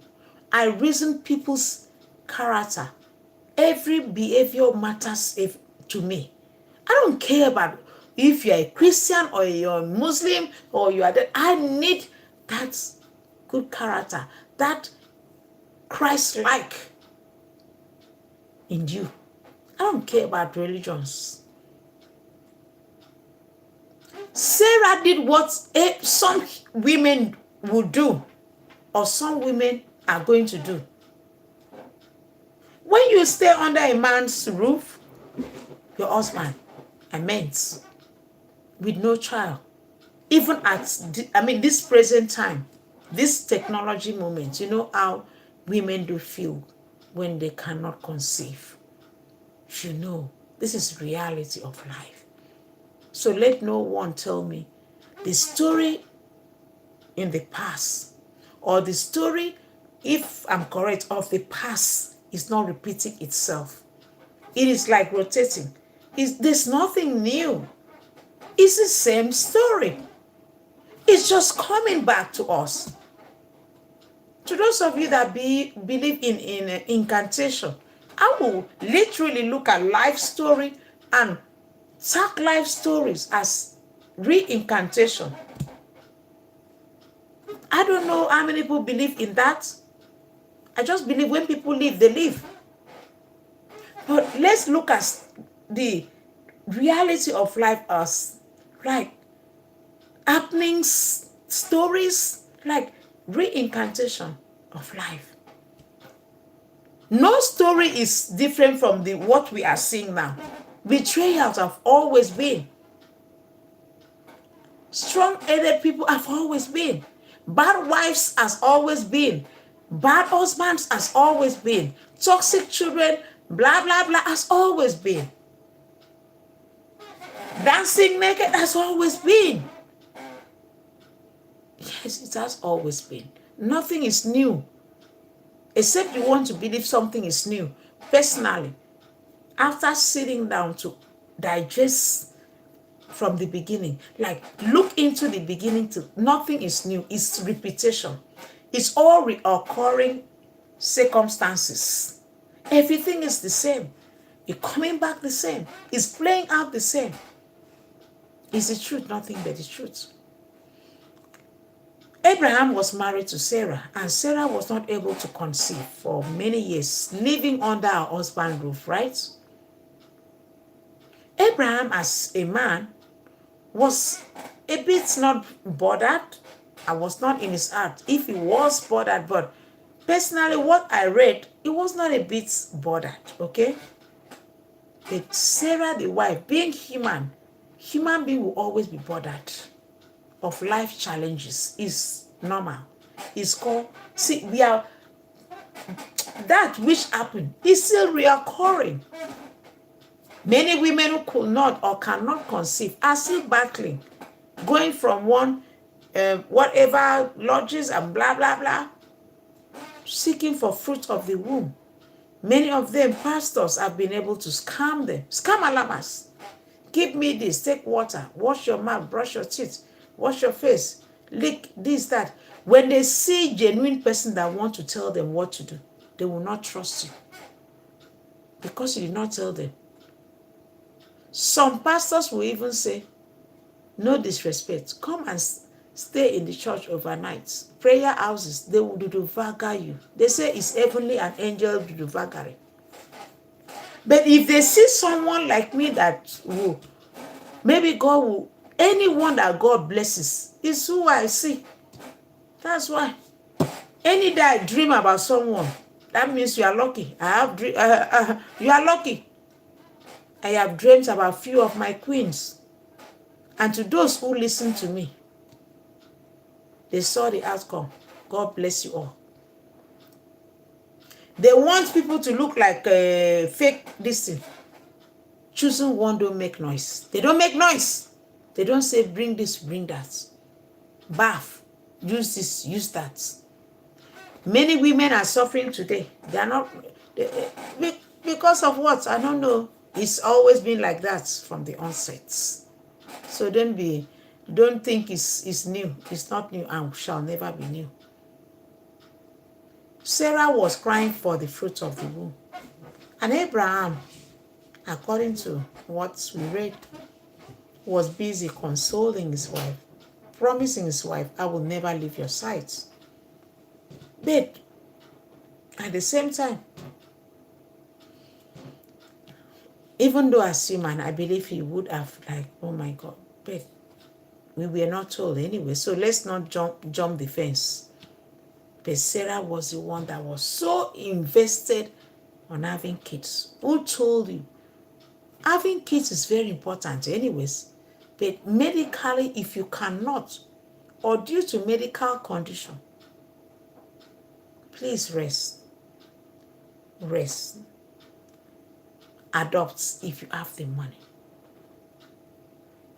I reason people's character. Every behavior matters to me. I don't care about if you're a Christian or you're a Muslim or you are that. I need that good character, that Christ-like in you. I don't care about religions. Sarah did what some women would do or some women are going to do. When you stay under a man's roof, your husband, I meant, with no child, even at this present time, this technology moment, you know how women do feel when they cannot conceive. You know, this is reality of life. So let no one tell me the story in the past or the story, if I'm correct, of the past is not repeating itself. It is like rotating. There's nothing new. It's the same story. It's just coming back to us. To those of you that believe in incantation, I will literally look at life story and take life stories as reincantation. I don't know how many people believe in that. I just believe when people live, they live. But let's look at the reality of life as like happenings, stories, like reincantation of life. No story is different from what we are seeing now. Betrayals have always been. Strong-headed people have always been. Bad wives has always been. Bad husbands has always been. Toxic children, blah, blah, blah, has always been. Dancing naked has always been. Yes, it has always been. Nothing is new. Except you want to believe something is new. Personally, after sitting down to digest from the beginning, like look into the beginning, to nothing is new. It's repetition. It's all reoccurring circumstances. Everything is the same. It's coming back the same. It's playing out the same. It's the truth, nothing but the truth. Abraham was married to Sarah, and Sarah was not able to conceive for many years, living under her husband's roof, right? Abraham, as a man, was a bit not bothered. I was not in his heart if he was bothered, but personally, what I read, it was not a bit bothered, okay? But Sarah, the wife, being human being will always be bothered of life challenges. Is normal. It's called, see, we are, that which happened is still reoccurring. Many women who could not or cannot conceive are still battling, going from one, whatever lodges and blah, blah, blah, seeking for fruit of the womb. Many of them, pastors, have been able to scam them. Scam alarmers. Give me this, take water, wash your mouth, brush your teeth, wash your face, lick this, that. When they see genuine person that want to tell them what to do, they will not trust you because you did not tell them. Some pastors will even say, no disrespect, come and stay in the church overnight. Prayer houses, they will do vagger you. They say it's heavenly and angel do vaggery. But if they see someone like me that will, maybe God will, anyone that God blesses is who I see. That's why. Any day I dream about someone, that means you are lucky. I have you are lucky. I have dreams about few of my queens. And to those who listen to me, they saw the outcome. God bless you all. They want people to look like fake this thing. Choosing one don't make noise. They don't make noise. They don't say bring this, bring that. Bath, use this, use that. Many women are suffering today. They are not, because of what? I don't know. It's always been like that from the onset. So don't think it's new. It's not new and shall never be new. Sarah was crying for the fruit of the womb. And Abraham, according to what we read, was busy consoling his wife, promising his wife, I will never leave your side. But at the same time, even though as human, I believe he would have like, oh my God, but we were not told anyway. So let's not jump the fence. But Sarah was the one that was so invested on having kids. Who told you? Having kids is very important anyways. But medically, if you cannot, or due to medical condition, please rest. Rest. Adopt if you have the money.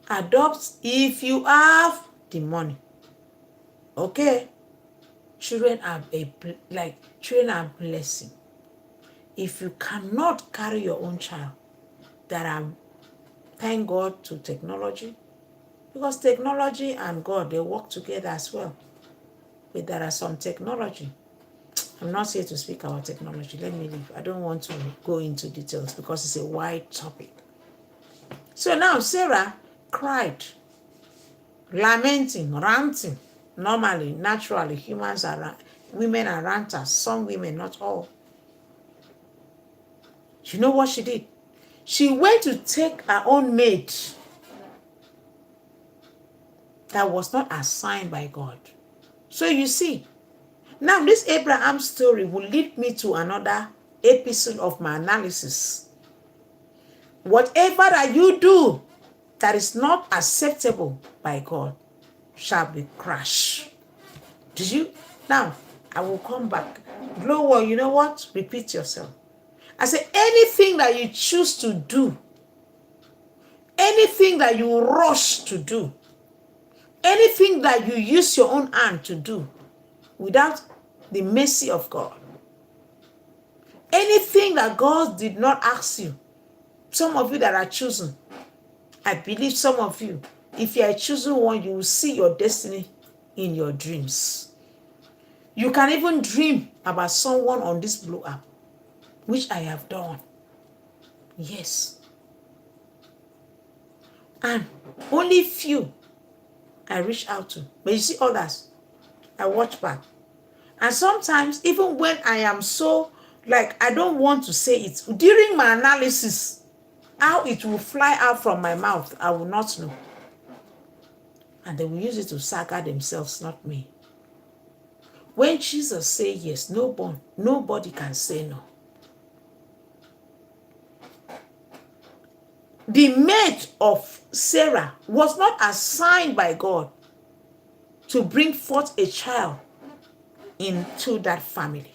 Adopt if you have the money. Okay? Children are children are blessing. If you cannot carry your own child, thank God to technology, because technology and God, they work together as well. But there are some technology. I'm not here to speak about technology. Let me leave. I don't want to go into details because it's a wide topic. So now Sarah cried, lamenting, ranting. Normally, naturally, women are ranters. Some women, not all. You know what she did? She went to take her own maid that was not assigned by God. So you see, now this Abraham story will lead me to another episode of my analysis. Whatever that you do that is not acceptable by God shall be crushed. Did you? Now, I will come back. Glow, you know what? Repeat yourself. I say anything that you choose to do, anything that you rush to do, anything that you use your own hand to do without the mercy of God, Anything that God did not ask you, some of you that are chosen, I believe some of you, if you are chosen one, you will see your destiny in your dreams. You can even dream about someone on this blue app, which I have done. Yes. And only few I reach out to. But you see others, I watch back. And sometimes, even when I am so, like, I don't want to say it, during my analysis, how it will fly out from my mouth, I will not know. And they will use it to saga themselves, not me. When Jesus say yes, nobody can say no. The mate of Sarah was not assigned by God to bring forth a child into that family.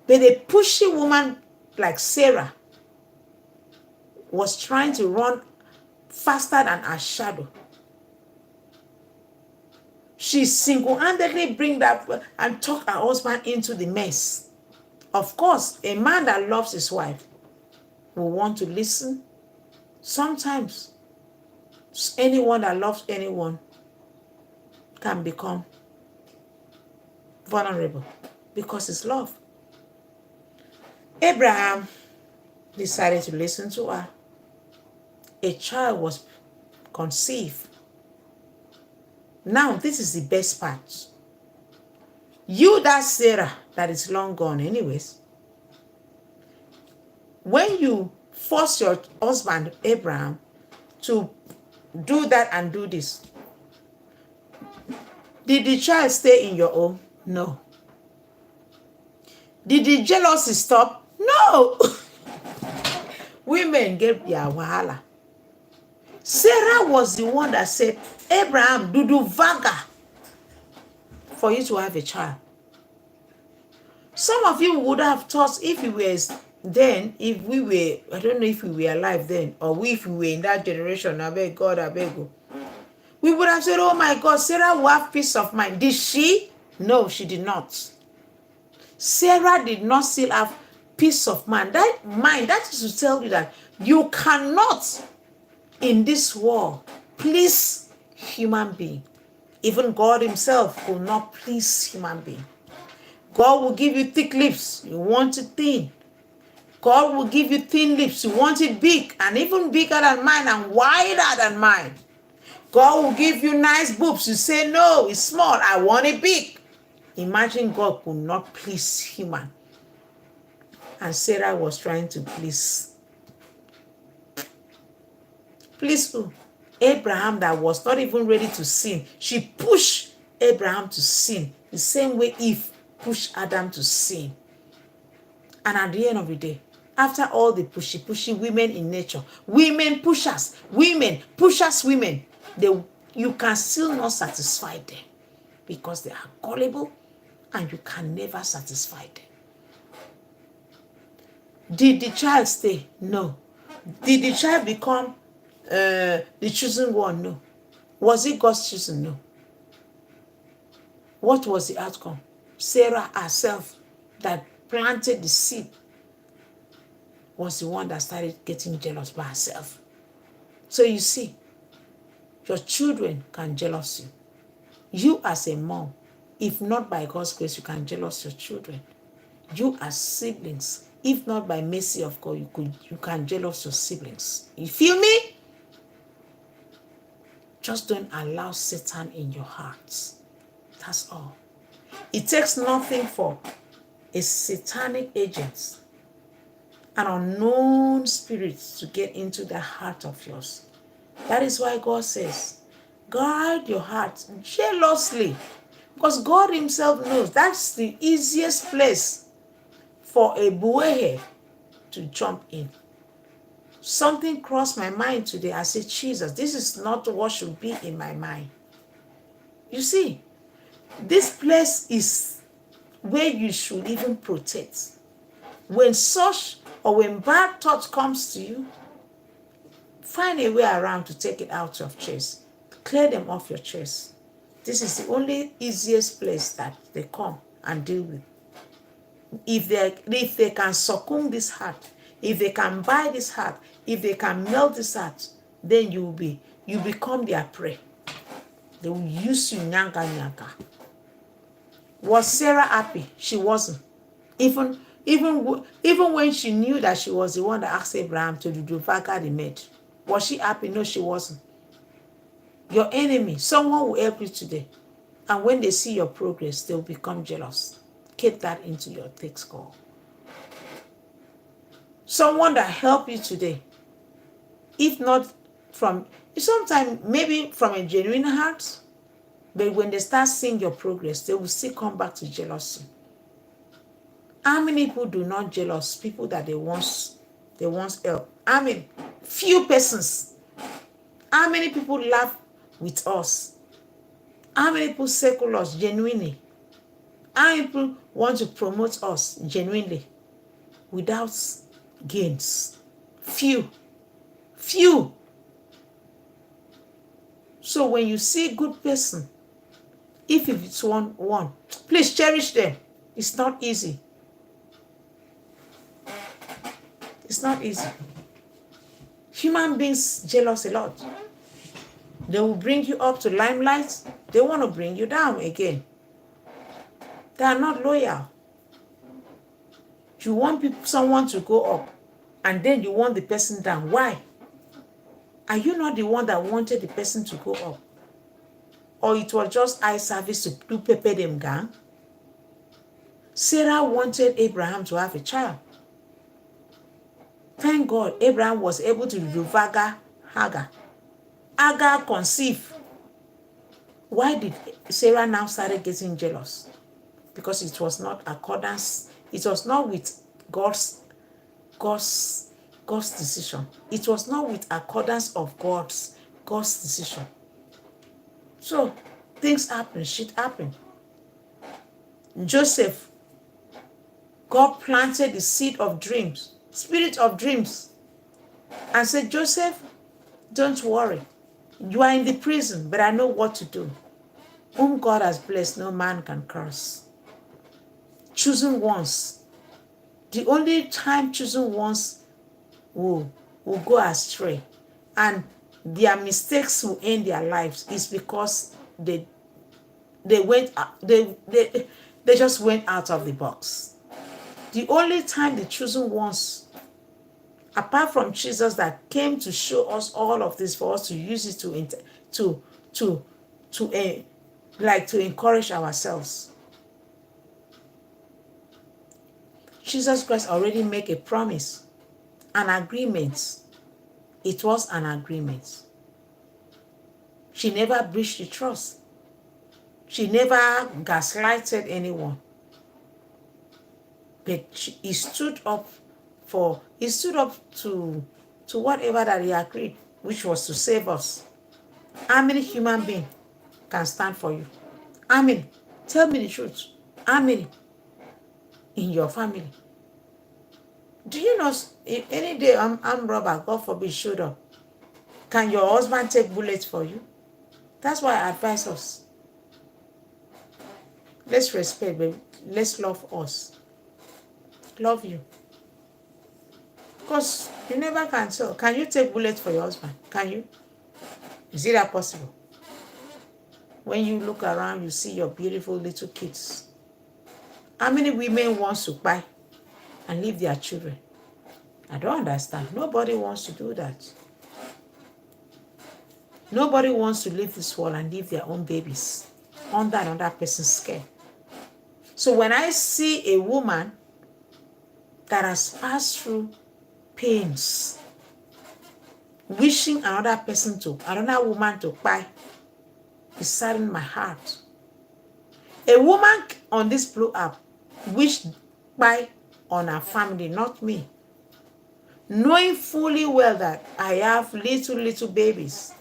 But a pushy woman like Sarah was trying to run faster than her shadow. She single-handedly bring that and talk her husband into the mess. Of course, a man that loves his wife will want to listen. Sometimes, anyone that loves anyone can become vulnerable because it's love. Abraham decided to listen to her. A child was conceived. Now, this is the best part. You, that Sarah, that is long gone anyways, when you force your husband, Abraham, to do that and do this, did the child stay in your home? No. Did the jealousy stop? No. Women gave their wahala. Sarah was the one that said, Abraham, do vaga for you to have a child. Some of you would have thought if we were then, if we were, I don't know if we were alive then, or if we were in that generation, I beg God, I beg you, we would have said, oh my God, Sarah will have peace of mind. Did she? No, she did not. Sarah did not still have peace of mind. That is to tell you that you cannot in this world please human being. Even God himself will not please human being. God will give you thick lips, you want it thin. God will give you thin lips, you want it big, and even bigger than mine and wider than mine. God will give you nice boobs, you say no, it's small, I want it big. Imagine God could not please human. And Sarah was trying to please who? Abraham, that was not even ready to sin. She pushed Abraham to sin the same way Eve pushed Adam to sin. And at the end of the day, after all the pushy women in nature, women pushers, women, you can still not satisfy them because they are gullible and you can never satisfy them. Did the child stay? No. Did the child become the chosen one? No. Was it God's chosen? No. What was the outcome? Sarah herself that planted the seed was the one that started getting jealous by herself. So you see, your children can jealous you. You as a mom, if not by God's grace, you can jealous your children. You as siblings, if not by mercy of God, you can jealous your siblings. You feel me? Just don't allow Satan in your hearts. That's all. It takes nothing for a satanic agent, an unknown spirit to get into the heart of yours. That is why God says, guard your heart jealously. Because God himself knows that's the easiest place for a buehe to jump in. Something crossed my mind today. I said, Jesus, this is not what should be in my mind. You see, this place is where you should even protect. When such or when bad thought comes to you, find a way around to take it out of chest. Clear them off your chest. This is the only easiest place that they come and deal with. if they can succumb this heart, if they can buy this heart, if they can melt this heart, then you become their prey. They will use you nyanga nyanga. Was Sarah happy? She wasn't. Even when she knew that she was the one that asked Abraham to do Vaga the maid, was she happy? No, she wasn't. Your enemy, someone will help you today, and when they see your progress, they will become jealous. Keep that into your thick skull. Someone that helped you today, if not from, sometimes maybe from a genuine heart, but when they start seeing your progress, they will still come back to jealousy. How many people do not jealous people that they once helped? I mean, few persons. How many people laugh with us? How many people circle us genuinely? How many people want to promote us genuinely without gains? Few. So when you see a good person, if it's one, please cherish them. It's not easy. It's not easy. Human beings jealous a lot. They will bring you up to limelight. They want to bring you down again. They are not loyal. You want someone to go up, and then you want the person down. Why? Are you not the one that wanted the person to go up? Or it was just eye service to do pepper them gang? Sarah wanted Abraham to have a child. Thank God Abraham was able to do Hagar. Hagar conceived. Why did Sarah now started getting jealous? Because it was not accordance. It was not with God's decision. It was not with accordance of God's decision. So things happen, shit happen. Joseph, God planted the seed of dreams, spirit of dreams, and said, Joseph, don't worry. You are in the prison, but I know what to do. Whom God has blessed, no man can curse. Chosen ones. The only time chosen ones will go astray, and their mistakes will end their lives is because they just went out of the box. The only time the chosen ones, apart from Jesus that came to show us all of this for us to use it to encourage ourselves. Jesus Christ already made a promise, an agreement. It was an agreement. She never breached the trust. She never gaslighted anyone. But he stood up to whatever that he agreed, which was to save us. How many human beings can stand for you? How many? Tell me the truth. How many in your family? Do you know if any day armed robber, God forbid, showed up, can your husband take bullets for you? That's why I advise us. Let's respect, baby. Let's love us. Love you. Because you never can tell. Can you take bullets for your husband? Can you? Is it that possible? When you look around, you see your beautiful little kids. How many women want to buy and leave their children? I don't understand. Nobody wants to do that. Nobody wants to leave this world and leave their own babies under another person's care. So when I see a woman that has passed through pains, wishing another woman to buy, it saddens my heart. A woman on this blue app wished buy on her family, not me. Knowing fully well that I have little babies.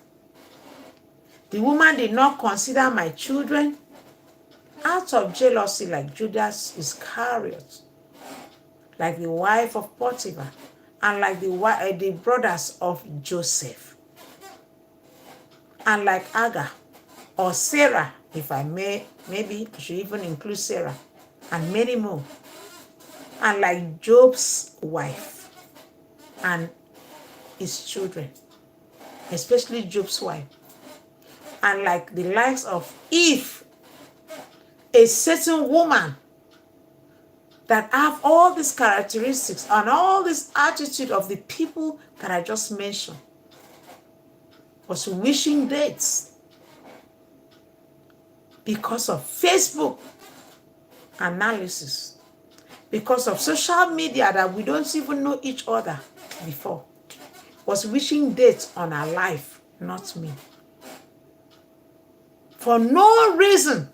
The woman did not consider my children out of jealousy like Judas Iscariot, like the wife of Potiphar, and like the brothers of Joseph, and like Hagar or Sarah, if I may, maybe I should even include Sarah, and many more. and like Job's wife and his children, especially Job's wife, and like the likes of Eve, a certain woman that have all these characteristics and all this attitude of the people that I just mentioned, was wishing dates because of Facebook analysis, because of social media that we don't even know each other before, was wishing dates on her life, not me. For no reason.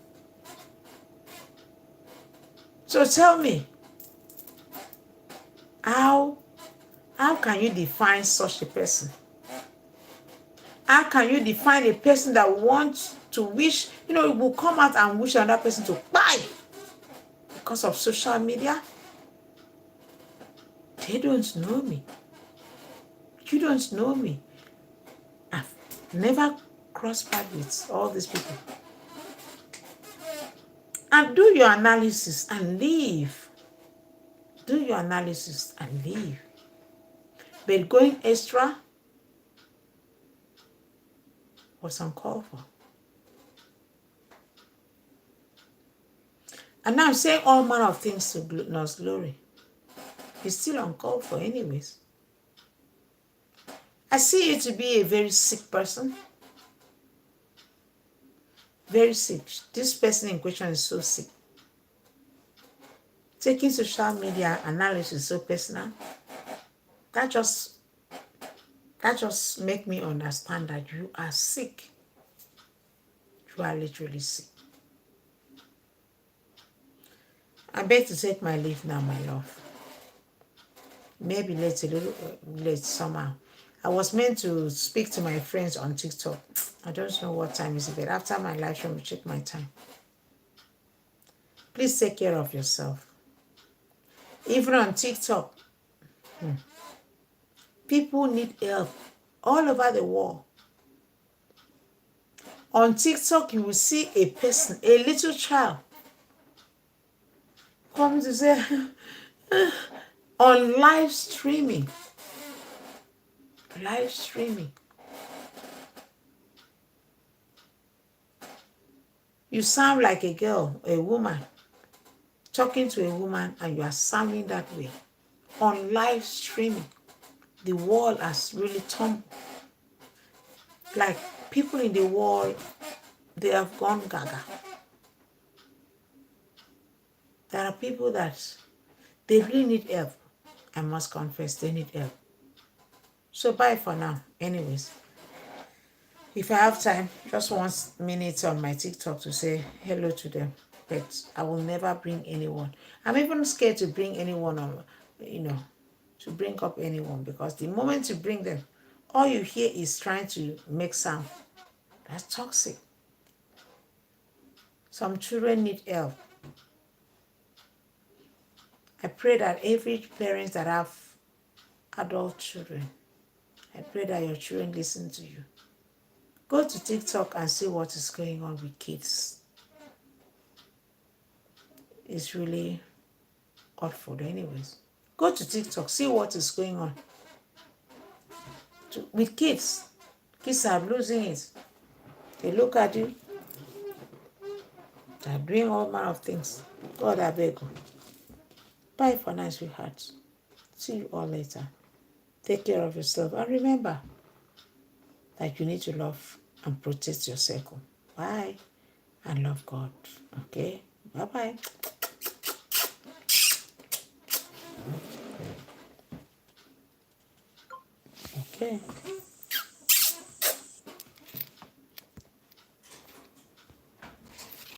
So tell me, how can you define such a person? How can you define a person that wants to wish, will come out and wish another person to buy because of social media? They don't know me. You don't know me. I've never crossed paths with all these people. And do your analysis and leave. Do your analysis and leave. But going extra was uncalled for. And now I'm saying all manner of things to God's glory. It's still uncalled for anyways. I see you to be a very sick person. Very sick. This person in question is so sick. Taking social media analysis so personal, that just make me understand that you are sick. You are literally sick. I beg to take my leave now, my love. Maybe late, a little late somehow. I was meant to speak to my friends on TikTok. I don't know what time is it, but after my live show, I'll check my time. Please take care of yourself. Even on TikTok, people need help all over the world. On TikTok, you will see a person, a little child, come to say, on live streaming. Live streaming. You sound like a girl, a woman, talking to a woman, and you are sounding that way. On live streaming, the world has really tumbled. Like people in the world, they have gone gaga. There are people that they really need help. I must confess, they need help. So bye for now. Anyways, if I have time, just 1 minute on my TikTok to say hello to them. But I will never bring anyone. I'm even scared to bring anyone on, to bring up anyone, because the moment you bring them, all you hear is trying to make sound. That's toxic. Some children need help. I pray that every parent that have adult children, I pray that your children listen to you. Go to TikTok and see what is going on with kids. It's really awful anyways. Go to TikTok, see what is going on with kids. Kids are losing it. They look at you. They're doing all manner of things. God, I beg you. Bye for now, sweethearts. See you all later. Take care of yourself. And remember that you need to love and protect your circle. Bye. And love God. Okay? Bye-bye. Okay.